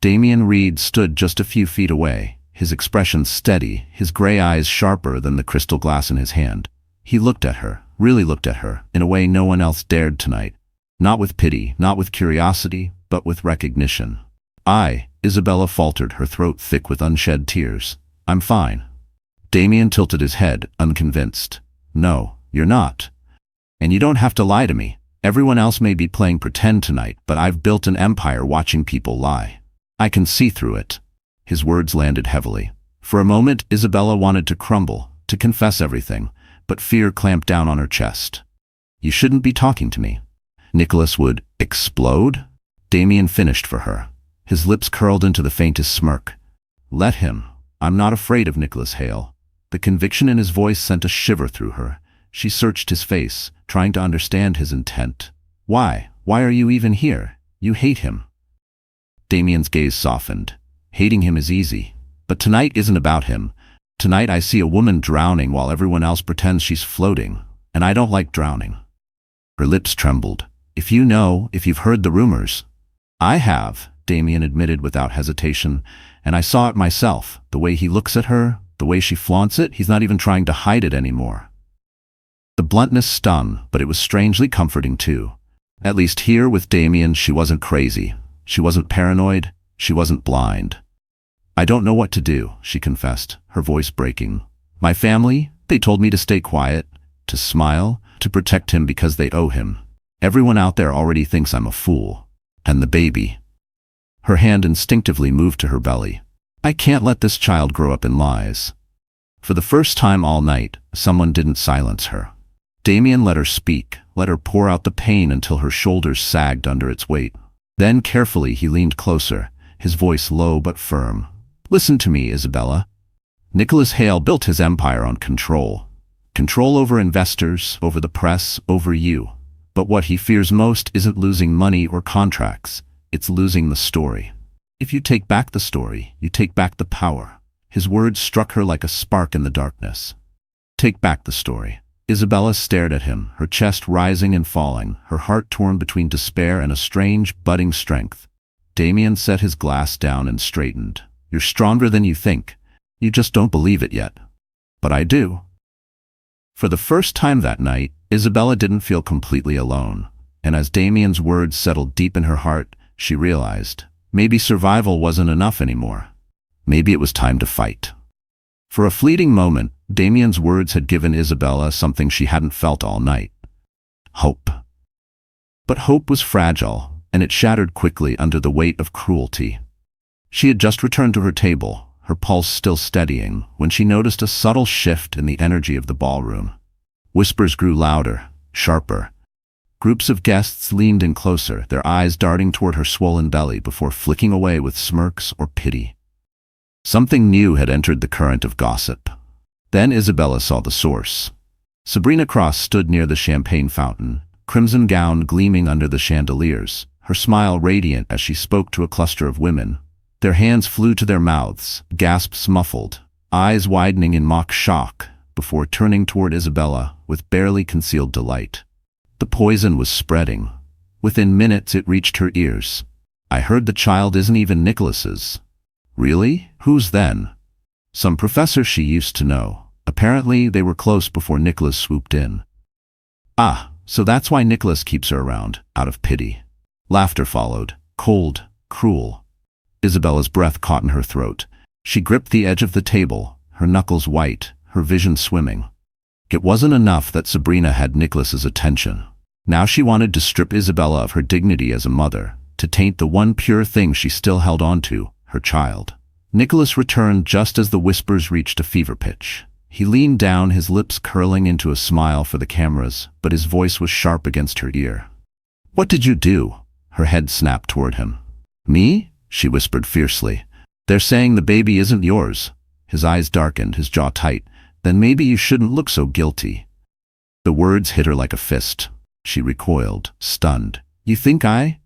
Damian Reed stood just a few feet away, his expression steady, his gray eyes sharper than the crystal glass in his hand. He looked at her, really looked at her, in a way no one else dared tonight. Not with pity, not with curiosity, but with recognition. Isabella faltered, her throat thick with unshed tears. I'm fine. Damian tilted his head, unconvinced. No, you're not. And you don't have to lie to me. Everyone else may be playing pretend tonight, but I've built an empire watching people lie. I can see through it. His words landed heavily. For a moment, Isabella wanted to crumble, to confess everything, but fear clamped down on her chest. You shouldn't be talking to me. Nicholas would explode? Damian finished for her. His lips curled into the faintest smirk. Let him. I'm not afraid of Nicholas Hale. The conviction in his voice sent a shiver through her. She searched his face, trying to understand his intent. Why? Why are you even here? You hate him. Damian's gaze softened. Hating him is easy. But tonight isn't about him. Tonight I see a woman drowning while everyone else pretends she's floating. And I don't like drowning. Her lips trembled. If you've heard the rumors. I have, Damian admitted without hesitation, and I saw it myself. The way he looks at her, the way she flaunts it, he's not even trying to hide it anymore. The bluntness stung, but it was strangely comforting too. At least here with Damian, she wasn't crazy. She wasn't paranoid. She wasn't blind. I don't know what to do, she confessed, her voice breaking. My family, they told me to stay quiet, to smile, to protect him because they owe him. Everyone out there already thinks I'm a fool. And the baby. Her hand instinctively moved to her belly. I can't let this child grow up in lies. For the first time all night, someone didn't silence her. Damian let her speak, let her pour out the pain until her shoulders sagged under its weight. Then carefully he leaned closer, his voice low but firm. Listen to me, Isabella. Nicholas Hale built his empire on control. Control over investors, over the press, over you. But what he fears most isn't losing money or contracts. It's losing the story. If you take back the story, you take back the power. His words struck her like a spark in the darkness. Take back the story. Isabella stared at him, her chest rising and falling, her heart torn between despair and a strange, budding strength. Damian set his glass down and straightened. You're stronger than you think. You just don't believe it yet. But I do. For the first time that night, Isabella didn't feel completely alone. And as Damian's words settled deep in her heart, she realized, maybe survival wasn't enough anymore. Maybe it was time to fight. For a fleeting moment, Damian's words had given Isabella something she hadn't felt all night. Hope. But hope was fragile, and it shattered quickly under the weight of cruelty. She had just returned to her table, her pulse still steadying, when she noticed a subtle shift in the energy of the ballroom. Whispers grew louder, sharper. Groups of guests leaned in closer, their eyes darting toward her swollen belly before flicking away with smirks or pity. Something new had entered the current of gossip. Then Isabella saw the source. Sabrina Cross stood near the champagne fountain, crimson gown gleaming under the chandeliers, her smile radiant as she spoke to a cluster of women. Their hands flew to their mouths, gasps muffled, eyes widening in mock shock, before turning toward Isabella with barely concealed delight. The poison was spreading. Within minutes it reached her ears. "I heard the child isn't even Nicholas's." "Really? Whose then?" "Some professor she used to know. Apparently they were close before Nicholas swooped in." "Ah, so that's why Nicholas keeps her around, out of pity." Laughter followed, cold, cruel. Isabella's breath caught in her throat. She gripped the edge of the table, her knuckles white, her vision swimming. It wasn't enough that Sabrina had Nicholas's attention. Now she wanted to strip Isabella of her dignity as a mother, to taint the one pure thing she still held on to, her child. Nicholas returned just as the whispers reached a fever pitch. He leaned down, his lips curling into a smile for the cameras, but his voice was sharp against her ear. "What did you do?" Her head snapped toward him. "Me?" she whispered fiercely. "They're saying the baby isn't yours." His eyes darkened, his jaw tight. "Then maybe you shouldn't look so guilty." The words hit her like a fist. She recoiled, stunned. "You think I?"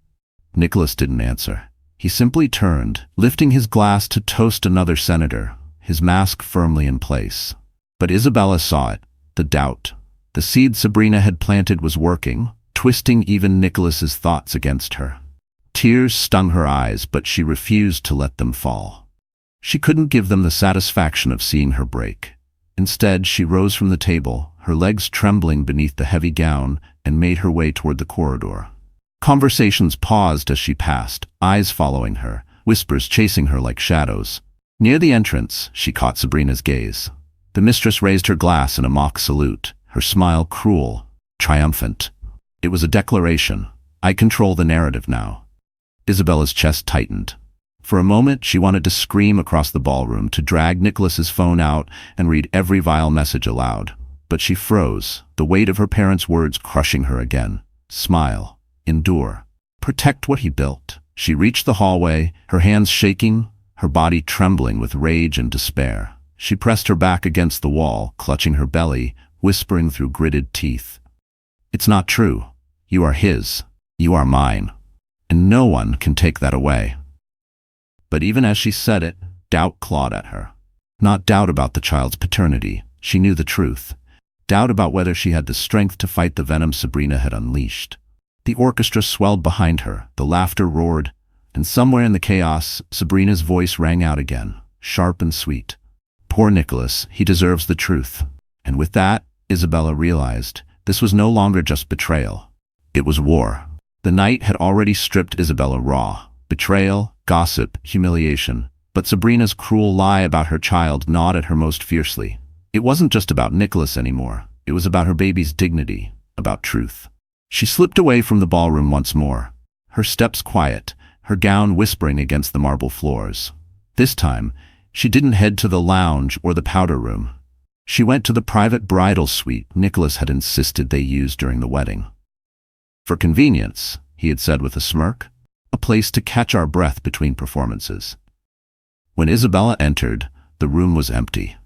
Nicholas didn't answer. He simply turned, lifting his glass to toast another senator, his mask firmly in place. But Isabella saw it, the doubt. The seed Sabrina had planted was working, twisting even Nicholas's thoughts against her. Tears stung her eyes, but she refused to let them fall. She couldn't give them the satisfaction of seeing her break. Instead, she rose from the table, her legs trembling beneath the heavy gown, and made her way toward the corridor. Conversations paused as she passed, eyes following her, whispers chasing her like shadows. Near the entrance, she caught Sabrina's gaze. The mistress raised her glass in a mock salute, her smile cruel, triumphant. It was a declaration. "I control the narrative now." Isabella's chest tightened. For a moment, she wanted to scream across the ballroom, to drag Nicholas's phone out and read every vile message aloud. But she froze, the weight of her parents' words crushing her again. Smile. Endure. Protect what he built. She reached the hallway, her hands shaking, her body trembling with rage and despair. She pressed her back against the wall, clutching her belly, whispering through gritted teeth. "It's not true. You are his. You are mine. And no one can take that away." But even as she said it, doubt clawed at her. Not doubt about the child's paternity. She knew the truth. Doubt about whether she had the strength to fight the venom Sabrina had unleashed. The orchestra swelled behind her, the laughter roared, and somewhere in the chaos, Sabrina's voice rang out again, sharp and sweet. "Poor Nicholas, he deserves the truth." And with that, Isabella realized, this was no longer just betrayal. It was war. The night had already stripped Isabella raw. Betrayal, gossip, humiliation. But Sabrina's cruel lie about her child gnawed at her most fiercely. It wasn't just about Nicholas anymore. It was about her baby's dignity, about truth. She slipped away from the ballroom once more, her steps quiet, her gown whispering against the marble floors. This time, she didn't head to the lounge or the powder room. She went to the private bridal suite Nicholas had insisted they use during the wedding. "For convenience," he had said with a smirk, "a place to catch our breath between performances." When Isabella entered, the room was empty.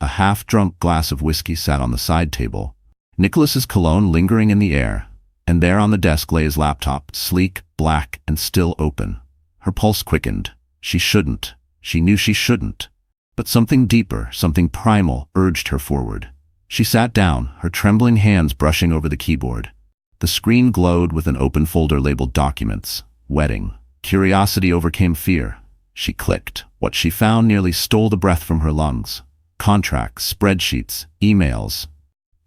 A half-drunk glass of whiskey sat on the side table, Nicholas's cologne lingering in the air, and there on the desk lay his laptop, sleek, black, and still open. Her pulse quickened. She shouldn't. She knew she shouldn't. But something deeper, something primal, urged her forward. She sat down, her trembling hands brushing over the keyboard. The screen glowed with an open folder labeled Documents. Wedding. Curiosity overcame fear. She clicked. What she found nearly stole the breath from her lungs. Contracts, spreadsheets, emails.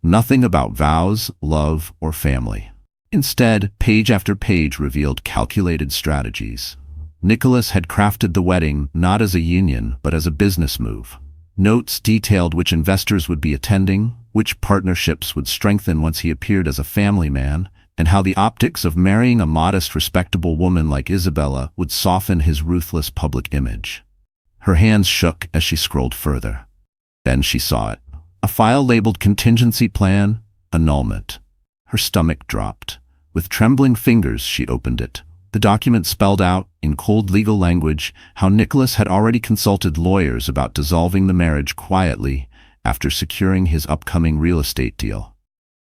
Nothing about vows, love, or family. Instead, page after page revealed calculated strategies. Nicholas had crafted the wedding not as a union, but as a business move. Notes detailed which investors would be attending, which partnerships would strengthen once he appeared as a family man, and how the optics of marrying a modest, respectable woman like Isabella would soften his ruthless public image. Her hands shook as she scrolled further. Then she saw it. A file labeled Contingency Plan, Annulment. Her stomach dropped. With trembling fingers, she opened it. The document spelled out, in cold legal language, how Nicholas had already consulted lawyers about dissolving the marriage quietly after securing his upcoming real estate deal.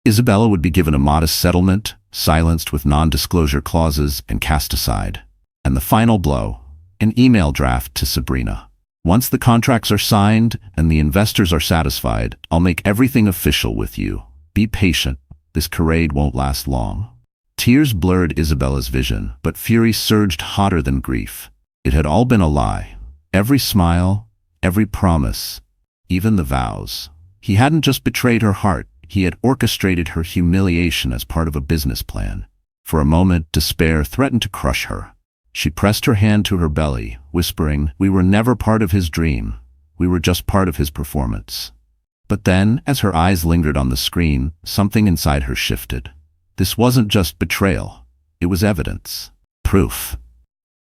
Isabella would be given a modest settlement, silenced with non-disclosure clauses and cast aside. And the final blow, an email draft to Sabrina. Once the contracts are signed and the investors are satisfied, I'll make everything official with you. Be patient. This charade won't last long. Tears blurred Isabella's vision, but fury surged hotter than grief. It had all been a lie. Every smile, every promise, even the vows. He hadn't just betrayed her heart, he had orchestrated her humiliation as part of a business plan. For a moment, despair threatened to crush her. She pressed her hand to her belly, whispering, "We were never part of his dream. We were just part of his performance." But then, as her eyes lingered on the screen, something inside her shifted. This wasn't just betrayal. It was evidence. Proof.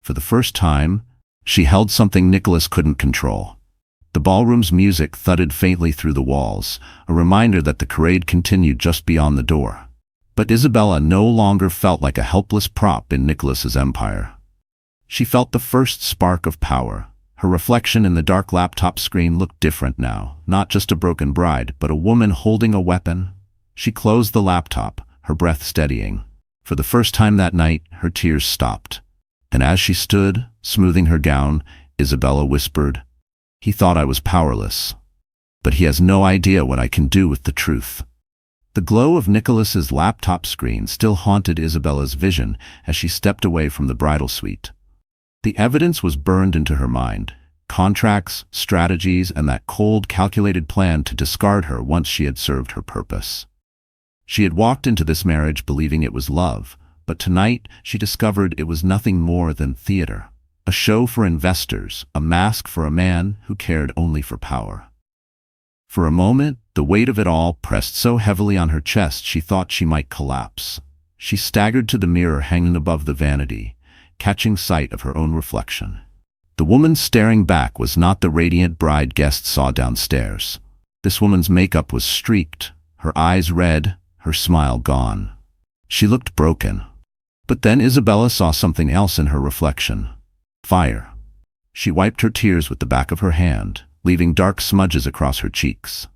For the first time, she held something Nicholas couldn't control. The ballroom's music thudded faintly through the walls, a reminder that the charade continued just beyond the door. But Isabella no longer felt like a helpless prop in Nicholas's empire. She felt the first spark of power. Her reflection in the dark laptop screen looked different now, not just a broken bride, but a woman holding a weapon. She closed the laptop, her breath steadying. For the first time that night, her tears stopped. And as she stood, smoothing her gown, Isabella whispered, "He thought I was powerless. But he has no idea what I can do with the truth." The glow of Nicholas's laptop screen still haunted Isabella's vision as she stepped away from the bridal suite. The evidence was burned into her mind. Contracts, strategies, and that cold, calculated plan to discard her once she had served her purpose. She had walked into this marriage believing it was love, but tonight she discovered it was nothing more than theater. A show for investors, a mask for a man who cared only for power. For a moment, the weight of it all pressed so heavily on her chest she thought she might collapse. She staggered to the mirror hanging above the vanity, catching sight of her own reflection. The woman staring back was not the radiant bride guests saw downstairs. This woman's makeup was streaked, her eyes red, her smile gone. She looked broken. But then Isabella saw something else in her reflection. Fire. She wiped her tears with the back of her hand, leaving dark smudges across her cheeks.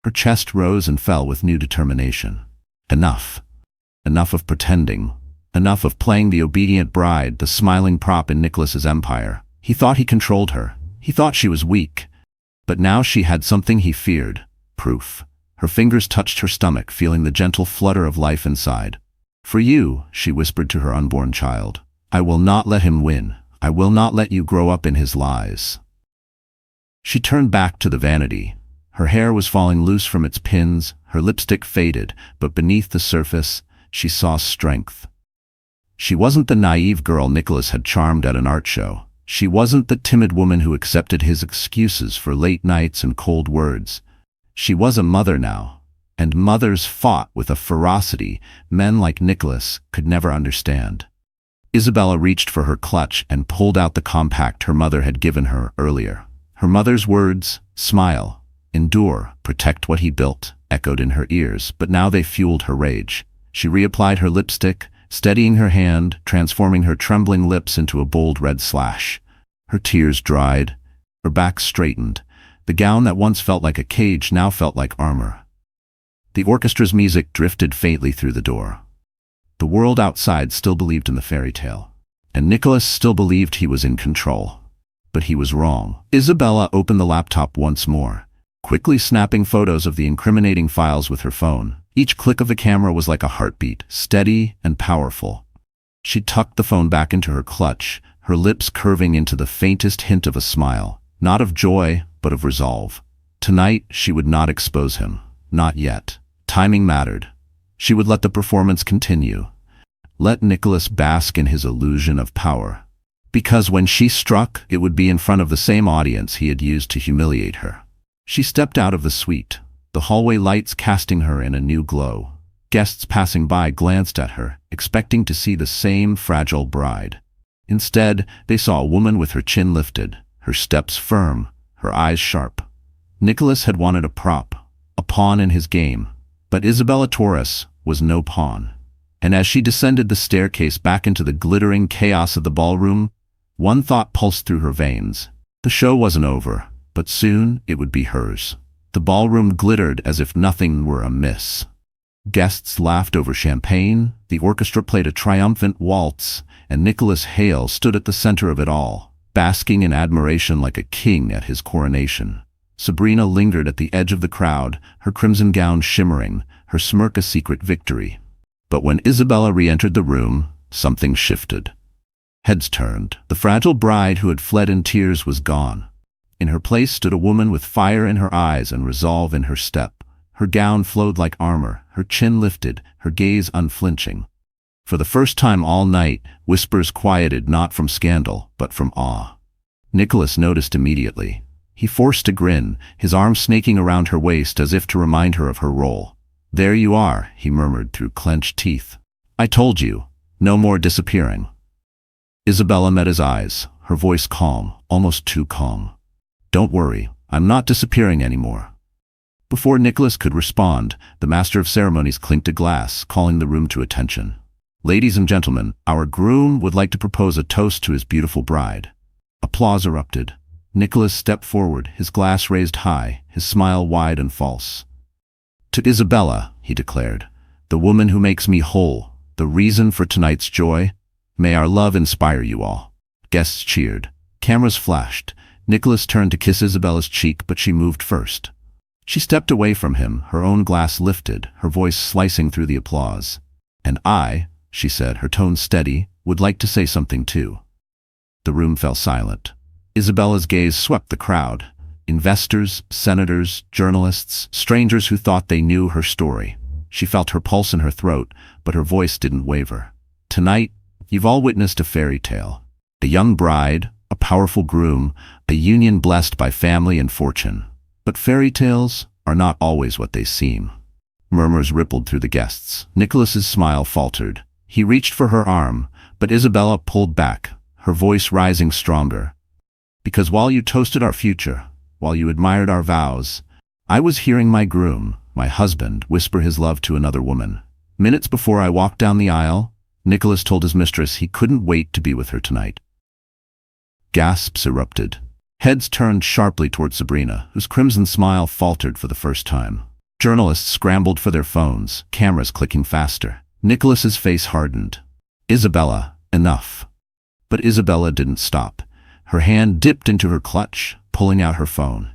Her chest rose and fell with new determination. Enough. Enough of pretending. Enough of playing the obedient bride, the smiling prop in Nicholas's empire. He thought he controlled her. He thought she was weak. But now she had something he feared. Proof. Her fingers touched her stomach, feeling the gentle flutter of life inside. "For you," she whispered to her unborn child. "I will not let him win. I will not let you grow up in his lies." She turned back to the vanity. Her hair was falling loose from its pins, her lipstick faded, but beneath the surface, she saw strength. She wasn't the naive girl Nicholas had charmed at an art show. She wasn't the timid woman who accepted his excuses for late nights and cold words. She was a mother now, and mothers fought with a ferocity men like Nicholas could never understand. Isabella reached for her clutch and pulled out the compact her mother had given her earlier. Her mother's words, "Smile, endure, protect what he built," echoed in her ears, but now they fueled her rage. She reapplied her lipstick, steadying her hand, transforming her trembling lips into a bold red slash. Her tears dried, her back straightened. The gown that once felt like a cage now felt like armor. The orchestra's music drifted faintly through the door. The world outside still believed in the fairy tale, and Nicholas still believed he was in control. But he was wrong. Isabella opened the laptop once more, quickly snapping photos of the incriminating files with her phone. Each click of the camera was like a heartbeat, steady and powerful. She tucked the phone back into her clutch, her lips curving into the faintest hint of a smile, not of joy, but of resolve. Tonight, she would not expose him. Not yet. Timing mattered. She would let the performance continue. Let Nicholas bask in his illusion of power. Because when she struck, it would be in front of the same audience he had used to humiliate her. She stepped out of the suite, the hallway lights casting her in a new glow. Guests passing by glanced at her, expecting to see the same fragile bride. Instead, they saw a woman with her chin lifted, her steps firm, her eyes sharp. Nicholas had wanted a prop, a pawn in his game, but Isabella Torres was no pawn. And as she descended the staircase back into the glittering chaos of the ballroom, one thought pulsed through her veins. The show wasn't over, but soon it would be hers. The ballroom glittered as if nothing were amiss. Guests laughed over champagne, the orchestra played a triumphant waltz, and Nicholas Hale stood at the center of it all, basking in admiration like a king at his coronation. Sabrina lingered at the edge of the crowd, her crimson gown shimmering, her smirk a secret victory. But when Isabella re-entered the room, something shifted. Heads turned. The fragile bride who had fled in tears was gone. In her place stood a woman with fire in her eyes and resolve in her step. Her gown flowed like armor, her chin lifted, her gaze unflinching. For the first time all night, whispers quieted not from scandal, but from awe. Nicholas noticed immediately. He forced a grin, his arm snaking around her waist as if to remind her of her role. "There you are," he murmured through clenched teeth. "I told you, no more disappearing." Isabella met his eyes, her voice calm, almost too calm. "Don't worry, I'm not disappearing anymore." Before Nicholas could respond, the master of ceremonies clinked a glass, calling the room to attention. "Ladies and gentlemen, our groom would like to propose a toast to his beautiful bride." Applause erupted. Nicholas stepped forward, his glass raised high, his smile wide and false. "To Isabella," he declared, "the woman who makes me whole, the reason for tonight's joy. May our love inspire you all." Guests cheered. Cameras flashed. Nicholas turned to kiss Isabella's cheek, but she moved first. She stepped away from him, her own glass lifted, her voice slicing through the applause. "And I," she said, her tone steady, "would like to say something too." The room fell silent. Isabella's gaze swept the crowd. Investors, senators, journalists, strangers who thought they knew her story. She felt her pulse in her throat, but her voice didn't waver. "Tonight, you've all witnessed a fairy tale. A young bride, a powerful groom, a union blessed by family and fortune. But fairy tales are not always what they seem." Murmurs rippled through the guests. Nicholas's smile faltered. He reached for her arm, but Isabella pulled back, her voice rising stronger. "Because while you toasted our future, while you admired our vows, I was hearing my groom, my husband, whisper his love to another woman. Minutes before I walked down the aisle, Nicholas told his mistress he couldn't wait to be with her tonight." Gasps erupted. Heads turned sharply toward Sabrina, whose crimson smile faltered for the first time. Journalists scrambled for their phones, cameras clicking faster. Nicholas's face hardened. "Isabella, enough." But Isabella didn't stop. Her hand dipped into her clutch, pulling out her phone.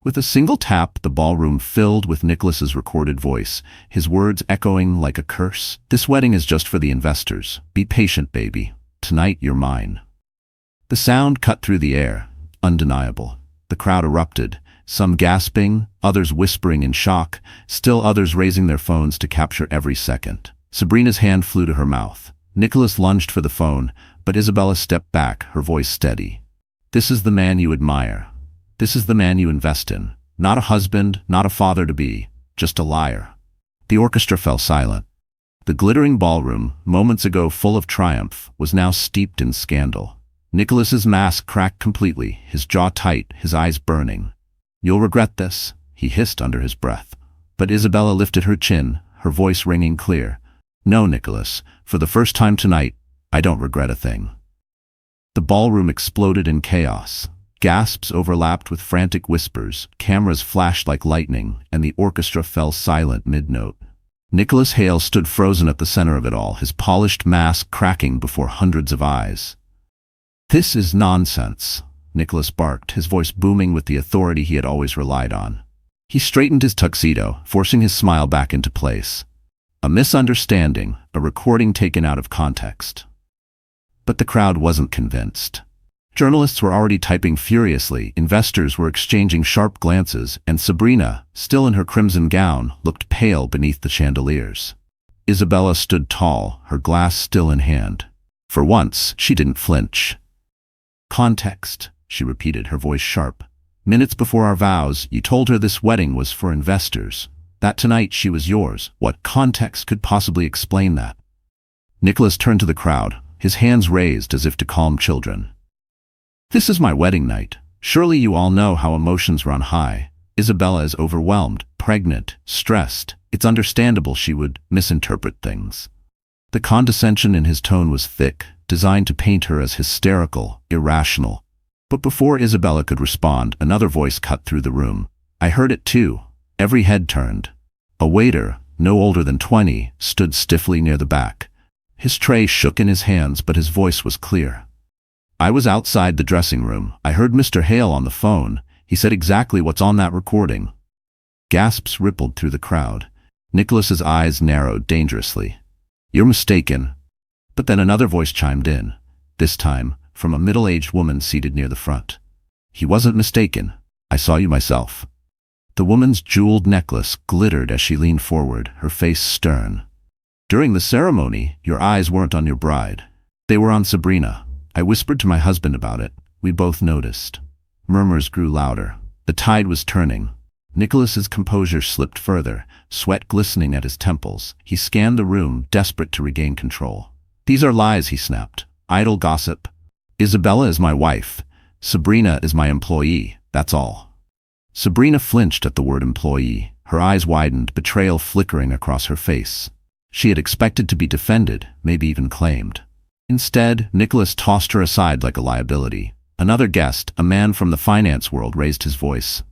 With a single tap, the ballroom filled with Nicholas's recorded voice, his words echoing like a curse. "This wedding is just for the investors. Be patient, baby. Tonight you're mine." The sound cut through the air, undeniable. The crowd erupted, some gasping, others whispering in shock, still others raising their phones to capture every second. Sabrina's hand flew to her mouth. Nicholas lunged for the phone, but Isabella stepped back, her voice steady. "This is the man you admire. This is the man you invest in. Not a husband, not a father-to-be, just a liar." The orchestra fell silent. The glittering ballroom, moments ago full of triumph, was now steeped in scandal. Nicholas's mask cracked completely, his jaw tight, his eyes burning. "You'll regret this," he hissed under his breath. But Isabella lifted her chin, her voice ringing clear. "No, Nicholas, for the first time tonight, I don't regret a thing." The ballroom exploded in chaos. Gasps overlapped with frantic whispers, cameras flashed like lightning, and the orchestra fell silent mid-note. Nicholas Hale stood frozen at the center of it all, his polished mask cracking before hundreds of eyes. "This is nonsense," Nicholas barked, his voice booming with the authority he had always relied on. He straightened his tuxedo, forcing his smile back into place. "A misunderstanding, a recording taken out of context." But the crowd wasn't convinced. Journalists were already typing furiously, investors were exchanging sharp glances, and Sabrina, still in her crimson gown, looked pale beneath the chandeliers. Isabella stood tall, her glass still in hand. For once, she didn't flinch. "Context," she repeated, her voice sharp. "Minutes before our vows, you told her this wedding was for investors. That tonight she was yours. What context could possibly explain that?" Nicholas turned to the crowd, his hands raised as if to calm children. "This is my wedding night. Surely you all know how emotions run high. Isabella is overwhelmed, pregnant, stressed. It's understandable she would misinterpret things." The condescension in his tone was thick, designed to paint her as hysterical, irrational. But before Isabella could respond, another voice cut through the room. I heard it too. Every head turned. A waiter, no older than 20, stood stiffly near the back. His tray shook in his hands, but his voice was clear. I was outside the dressing room. I heard Mr. Hale on the phone. He said exactly what's on that recording. Gasps rippled through the crowd. Nicholas's eyes narrowed dangerously. You're mistaken. But then another voice chimed in, this time from a middle-aged woman seated near the front. He wasn't mistaken. I saw you myself. The woman's jeweled necklace glittered as she leaned forward, her face stern. During the ceremony, your eyes weren't on your bride. They were on Sabrina. I whispered to my husband about it. We both noticed. Murmurs grew louder. The tide was turning. Nicholas's composure slipped further, sweat glistening at his temples. He scanned the room, desperate to regain control. These are lies, he snapped. Idle gossip. Isabella is my wife. Sabrina is my employee. That's all. Sabrina flinched at the word employee. Her eyes widened, betrayal flickering across her face. She had expected to be defended, maybe even claimed. Instead, Nicholas tossed her aside like a liability. Another guest, a man from the finance world, raised his voice.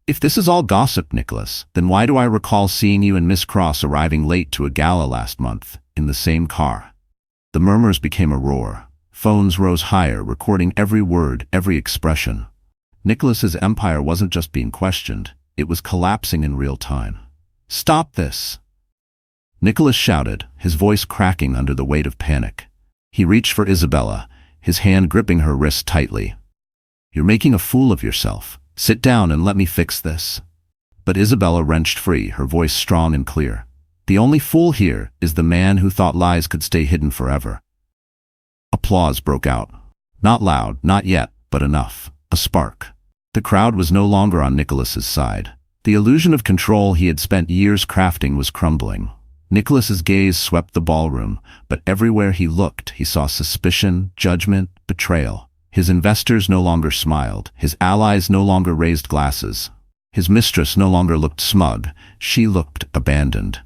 If this is all gossip, Nicholas, then why do I recall seeing you and Miss Cross arriving late to a gala last month, in the same car? The murmurs became a roar. Phones rose higher, recording every word, every expression. Nicholas's empire wasn't just being questioned, it was collapsing in real time. Stop this! Nicholas shouted, his voice cracking under the weight of panic. He reached for Isabella, his hand gripping her wrist tightly. You're making a fool of yourself. Sit down and let me fix this. But Isabella wrenched free, her voice strong and clear. The only fool here is the man who thought lies could stay hidden forever. Applause broke out. Not loud, not yet, but enough. A spark. The crowd was no longer on Nicholas's side. The illusion of control he had spent years crafting was crumbling. Nicholas's gaze swept the ballroom, but everywhere he looked, he saw suspicion, judgment, betrayal. His investors no longer smiled. His allies no longer raised glasses. His mistress no longer looked smug. She looked abandoned.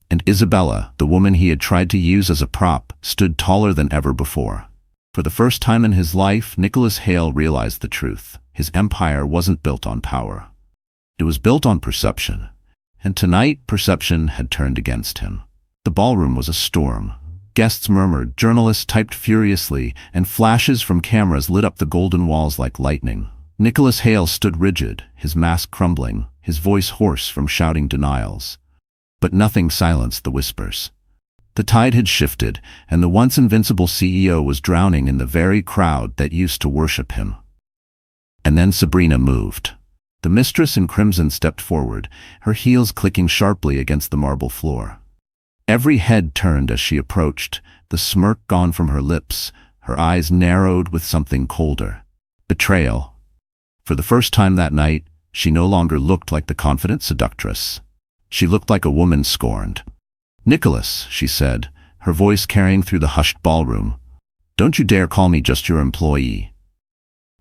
And Isabella, the woman he had tried to use as a prop, stood taller than ever before. For the first time in his life, Nicholas Hale realized the truth. His empire wasn't built on power. It was built on perception. And tonight, perception had turned against him. The ballroom was a storm. Guests murmured, journalists typed furiously, and flashes from cameras lit up the golden walls like lightning. Nicholas Hale stood rigid, his mask crumbling, his voice hoarse from shouting denials. But nothing silenced the whispers. The tide had shifted, and the once invincible CEO was drowning in the very crowd that used to worship him. And then Sabrina moved. The mistress in crimson stepped forward, her heels clicking sharply against the marble floor. Every head turned as she approached, the smirk gone from her lips, her eyes narrowed with something colder. Betrayal. For the first time that night, she no longer looked like the confident seductress. She looked like a woman scorned. "Nicholas," she said, her voice carrying through the hushed ballroom, "don't you dare call me just your employee."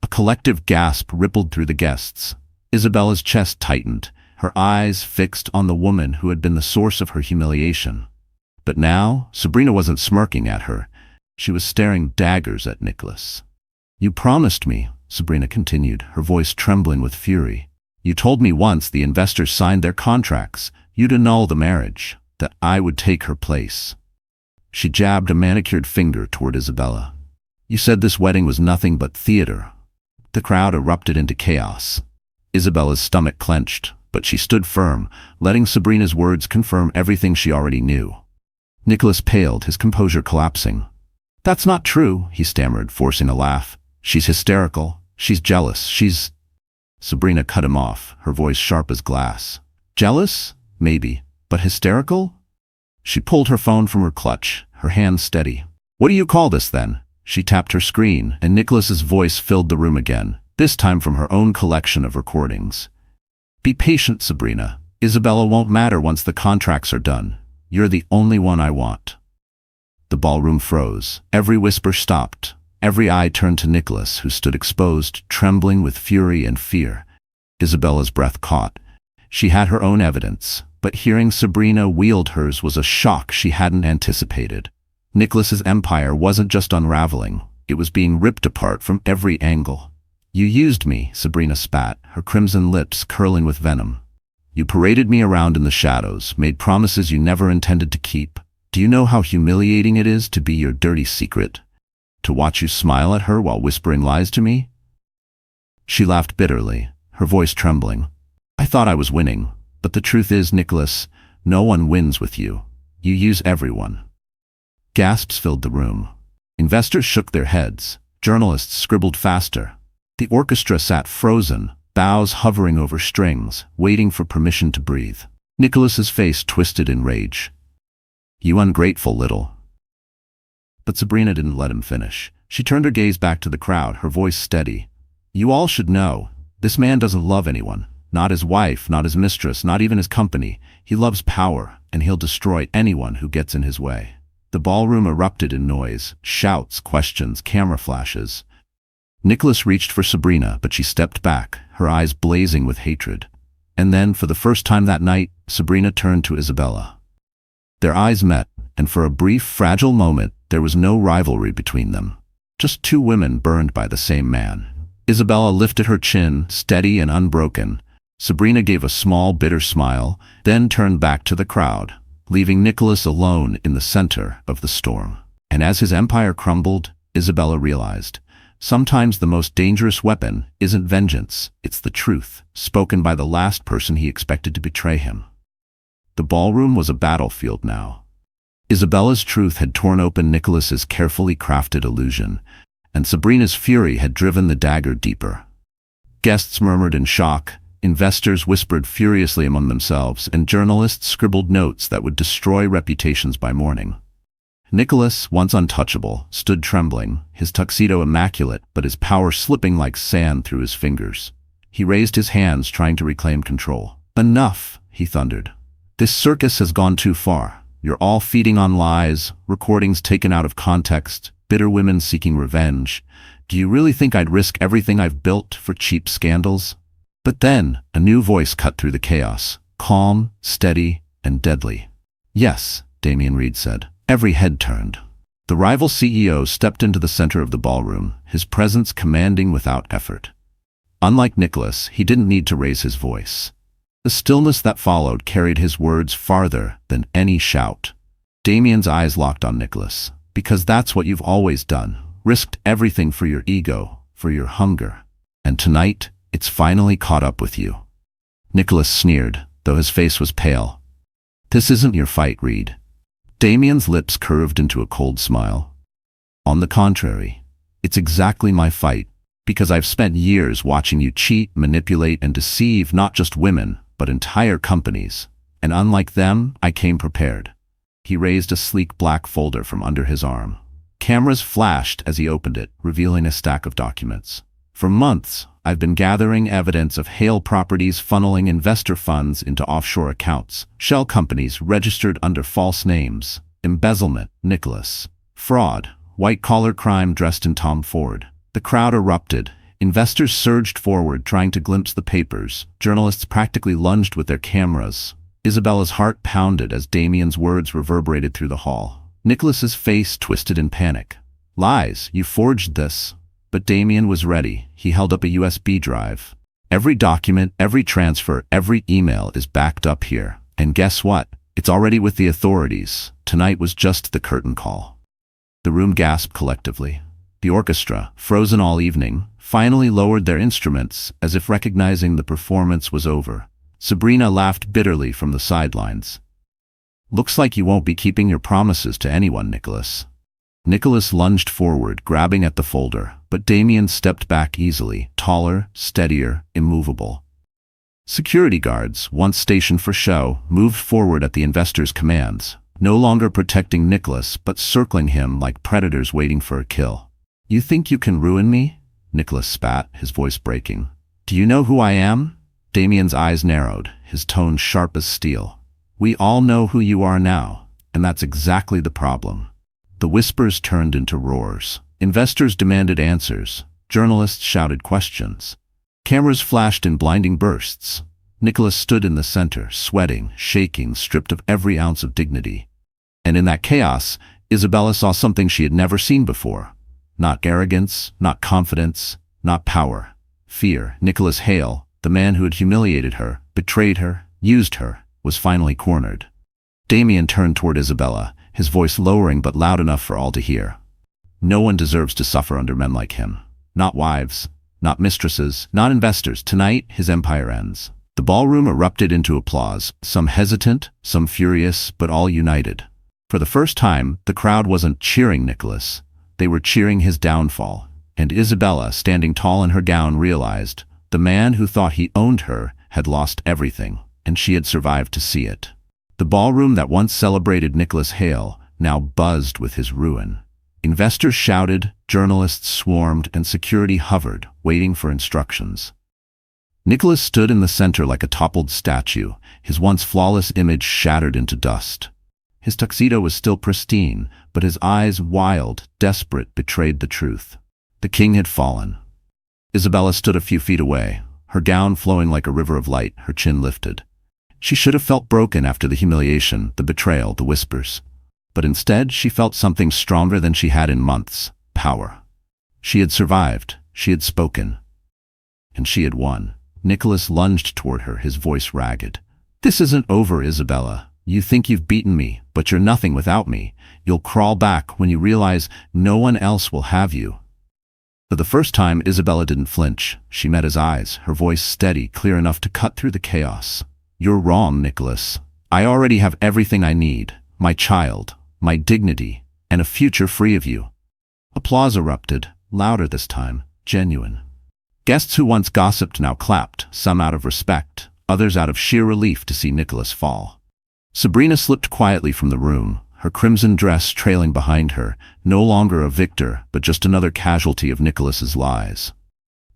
A collective gasp rippled through the guests. Isabella's chest tightened, her eyes fixed on the woman who had been the source of her humiliation. But now, Sabrina wasn't smirking at her. She was staring daggers at Nicholas. "You promised me," Sabrina continued, her voice trembling with fury. "You told me once the investors signed their contracts, you'd annul the marriage, that I would take her place." She jabbed a manicured finger toward Isabella. "You said this wedding was nothing but theater." The crowd erupted into chaos. Isabella's stomach clenched, but she stood firm, letting Sabrina's words confirm everything she already knew. Nicholas paled, his composure collapsing. "That's not true," he stammered, forcing a laugh. "She's hysterical. She's jealous. She's—" Sabrina cut him off, her voice sharp as glass. "Jealous? Maybe. But hysterical?" She pulled her phone from her clutch, her hand steady. "What do you call this, then?" She tapped her screen, and Nicholas's voice filled the room again, this time from her own collection of recordings. "Be patient, Sabrina. Isabella won't matter once the contracts are done. You're the only one I want." The ballroom froze. Every whisper stopped. Every eye turned to Nicholas, who stood exposed, trembling with fury and fear. Isabella's breath caught. She had her own evidence, but hearing Sabrina wield hers was a shock she hadn't anticipated. Nicholas's empire wasn't just unraveling, it was being ripped apart from every angle. You used me, Sabrina spat, her crimson lips curling with venom. You paraded me around in the shadows, made promises you never intended to keep. Do you know how humiliating it is to be your dirty secret? To watch you smile at her while whispering lies to me? She laughed bitterly, her voice trembling. I thought I was winning, but the truth is, Nicholas, no one wins with you. You use everyone. Gasps filled the room. Investors shook their heads. Journalists scribbled faster. The orchestra sat frozen, bows hovering over strings, waiting for permission to breathe. Nicholas's face twisted in rage. You ungrateful little. But Sabrina didn't let him finish. She turned her gaze back to the crowd, her voice steady. You all should know, this man doesn't love anyone. Not his wife, not his mistress, not even his company. He loves power, and he'll destroy anyone who gets in his way. The ballroom erupted in noise, shouts, questions, camera flashes. Nicholas reached for Sabrina, but she stepped back, her eyes blazing with hatred. And then, for the first time that night, Sabrina turned to Isabella. Their eyes met, and for a brief, fragile moment, there was no rivalry between them. Just two women burned by the same man. Isabella lifted her chin, steady and unbroken. Sabrina gave a small, bitter smile, then turned back to the crowd, leaving Nicholas alone in the center of the storm. And as his empire crumbled, Isabella realized, sometimes the most dangerous weapon isn't vengeance, it's the truth, spoken by the last person he expected to betray him. The ballroom was a battlefield now. Isabella's truth had torn open Nicholas's carefully crafted illusion, and Sabrina's fury had driven the dagger deeper. Guests murmured in shock, investors whispered furiously among themselves, and journalists scribbled notes that would destroy reputations by morning. Nicholas, once untouchable, stood trembling, his tuxedo immaculate but his power slipping like sand through his fingers. He raised his hands, trying to reclaim control. Enough, he thundered. This circus has gone too far. You're all feeding on lies, recordings taken out of context, bitter women seeking revenge. Do you really think I'd risk everything I've built for cheap scandals? But then, a new voice cut through the chaos, calm, steady, and deadly. Yes, Damian Reed said. Every head turned. The rival CEO stepped into the center of the ballroom, his presence commanding without effort. Unlike Nicholas, he didn't need to raise his voice. The stillness that followed carried his words farther than any shout. Damian's eyes locked on Nicholas. Because that's what you've always done. Risked everything for your ego, for your hunger. And tonight, it's finally caught up with you. Nicholas sneered, though his face was pale. This isn't your fight, Reed. Damian's lips curved into a cold smile. On the contrary, it's exactly my fight, because I've spent years watching you cheat, manipulate, and deceive not just women, but entire companies. And unlike them, I came prepared. He raised a sleek black folder from under his arm. Cameras flashed as he opened it, revealing a stack of documents. For months, I've been gathering evidence of Hale Properties funneling investor funds into offshore accounts, shell companies registered under false names, embezzlement, Nicholas, fraud, white-collar crime dressed in Tom Ford. The crowd erupted. Investors surged forward, trying to glimpse the papers. Journalists practically lunged with their cameras. Isabella's heart pounded as Damian's words reverberated through the hall. Nicholas's face twisted in panic. Lies, you forged this. But Damian was ready. He held up a USB drive. Every document, every transfer, every email is backed up here. And guess what? It's already with the authorities. Tonight was just the curtain call. The room gasped collectively. The orchestra, frozen all evening, finally lowered their instruments as if recognizing the performance was over. Sabrina laughed bitterly from the sidelines. Looks like you won't be keeping your promises to anyone, Nicholas. Nicholas lunged forward, grabbing at the folder, but Damian stepped back easily, taller, steadier, immovable. Security guards, once stationed for show, moved forward at the investor's commands, no longer protecting Nicholas but circling him like predators waiting for a kill. You think you can ruin me? Nicholas spat, his voice breaking. Do you know who I am? Damian's eyes narrowed, his tone sharp as steel. We all know who you are now, and that's exactly the problem. The whispers turned into roars. Investors demanded answers. Journalists shouted questions. Cameras flashed in blinding bursts. Nicholas stood in the center, sweating, shaking, stripped of every ounce of dignity. And in that chaos, Isabella saw something she had never seen before. Not arrogance, not confidence, not power. Fear. Nicholas Hale, the man who had humiliated her, betrayed her, used her, was finally cornered. Damien turned toward Isabella, his voice lowering but loud enough for all to hear. No one deserves to suffer under men like him. Not wives, not mistresses, not investors. Tonight, his empire ends. The ballroom erupted into applause, some hesitant, some furious, but all united. For the first time, the crowd wasn't cheering Nicholas. They were cheering his downfall. And Isabella, standing tall in her gown, realized the man who thought he owned her had lost everything, and she had survived to see it. The ballroom that once celebrated Nicholas Hale now buzzed with his ruin. Investors shouted, journalists swarmed, and security hovered, waiting for instructions. Nicholas stood in the center like a toppled statue, his once flawless image shattered into dust. His tuxedo was still pristine, but his eyes, wild, desperate, betrayed the truth. The king had fallen. Isabella stood a few feet away, her gown flowing like a river of light, her chin lifted. She should have felt broken after the humiliation, the betrayal, the whispers. But instead, she felt something stronger than she had in months: power. She had survived, she had spoken, and she had won. Nicholas lunged toward her, his voice ragged. "This isn't over, Isabella. You think you've beaten me, but you're nothing without me. You'll crawl back when you realize no one else will have you." For the first time, Isabella didn't flinch. She met his eyes, her voice steady, clear enough to cut through the chaos. "You're wrong, Nicholas. I already have everything I need. My child, my dignity, and a future free of you." Applause erupted, louder this time, genuine. Guests who once gossiped now clapped, some out of respect, others out of sheer relief to see Nicholas fall. Sabrina slipped quietly from the room, her crimson dress trailing behind her, no longer a victor, but just another casualty of Nicholas's lies.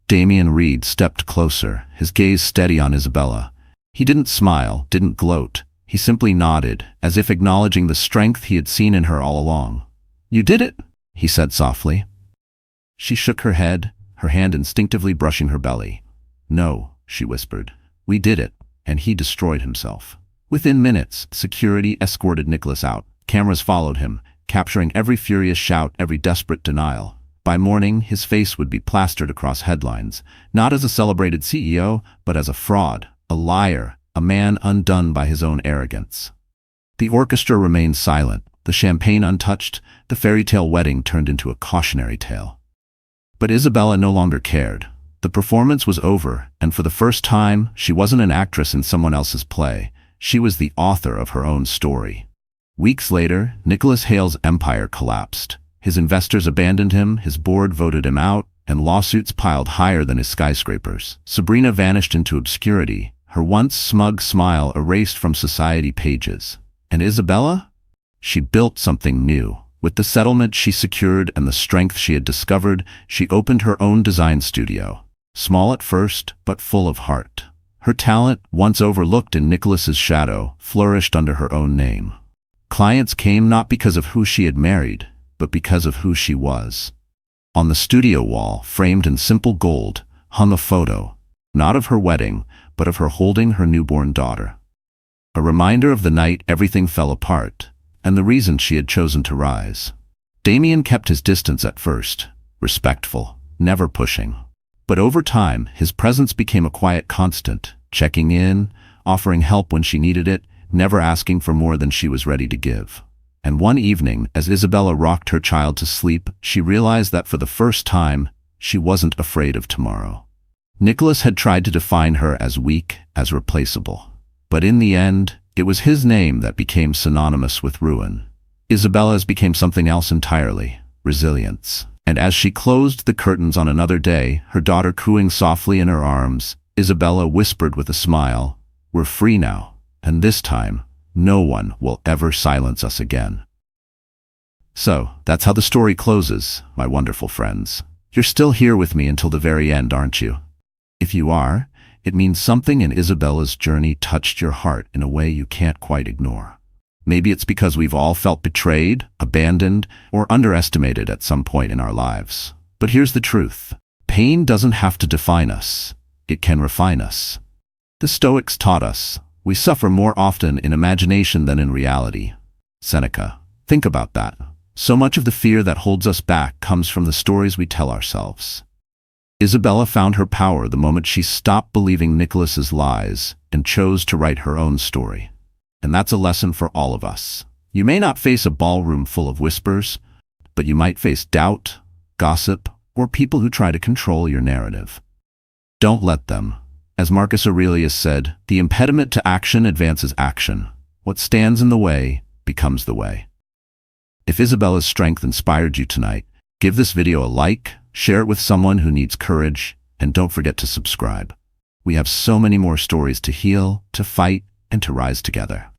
Damien Reed stepped closer, his gaze steady on Isabella. He didn't smile, didn't gloat. He simply nodded, as if acknowledging the strength he had seen in her all along. "You did it," he said softly. She shook her head, her hand instinctively brushing her belly. "No," she whispered. "We did it, and he destroyed himself." Within minutes, security escorted Nicholas out. Cameras followed him, capturing every furious shout, every desperate denial. By morning, his face would be plastered across headlines, not as a celebrated CEO, but as a fraud, a liar, a man undone by his own arrogance. The orchestra remained silent, the champagne untouched, the fairy tale wedding turned into a cautionary tale. But Isabella no longer cared. The performance was over, and for the first time, she wasn't an actress in someone else's play. She was the author of her own story. Weeks later, Nicholas Hale's empire collapsed. His investors abandoned him, his board voted him out, and lawsuits piled higher than his skyscrapers. Sabrina vanished into obscurity, her once smug smile erased from society pages. And Isabella? She built something new. With the settlement she secured and the strength she had discovered, she opened her own design studio. Small at first, but full of heart. Her talent, once overlooked in Nicholas's shadow, flourished under her own name. Clients came not because of who she had married, but because of who she was. On the studio wall, framed in simple gold, hung a photo, not of her wedding, but of her holding her newborn daughter. A reminder of the night everything fell apart, and the reason she had chosen to rise. Damien kept his distance at first, respectful, never pushing. But over time, his presence became a quiet constant, checking in, offering help when she needed it, never asking for more than she was ready to give. And one evening, as Isabella rocked her child to sleep, she realized that for the first time, she wasn't afraid of tomorrow. Nicholas had tried to define her as weak, as replaceable. But in the end, it was his name that became synonymous with ruin. Isabella's became something else entirely: resilience. And as she closed the curtains on another day, her daughter cooing softly in her arms, Isabella whispered with a smile, "We're free now, and this time, no one will ever silence us again." So, that's how the story closes, my wonderful friends. You're still here with me until the very end, aren't you? If you are, it means something in Isabella's journey touched your heart in a way you can't quite ignore. Maybe it's because we've all felt betrayed, abandoned, or underestimated at some point in our lives. But here's the truth. Pain doesn't have to define us. It can refine us. The Stoics taught us, we suffer more often in imagination than in reality. Seneca. Think about that. So much of the fear that holds us back comes from the stories we tell ourselves. Isabella found her power the moment she stopped believing Nicholas's lies and chose to write her own story. And that's a lesson for all of us. You may not face a ballroom full of whispers, but you might face doubt, gossip, or people who try to control your narrative. Don't let them. As Marcus Aurelius said, the impediment to action advances action. What stands in the way becomes the way. If Isabella's strength inspired you tonight, give this video a like, share it with someone who needs courage, and don't forget to subscribe. We have so many more stories to heal, to fight, and to rise together.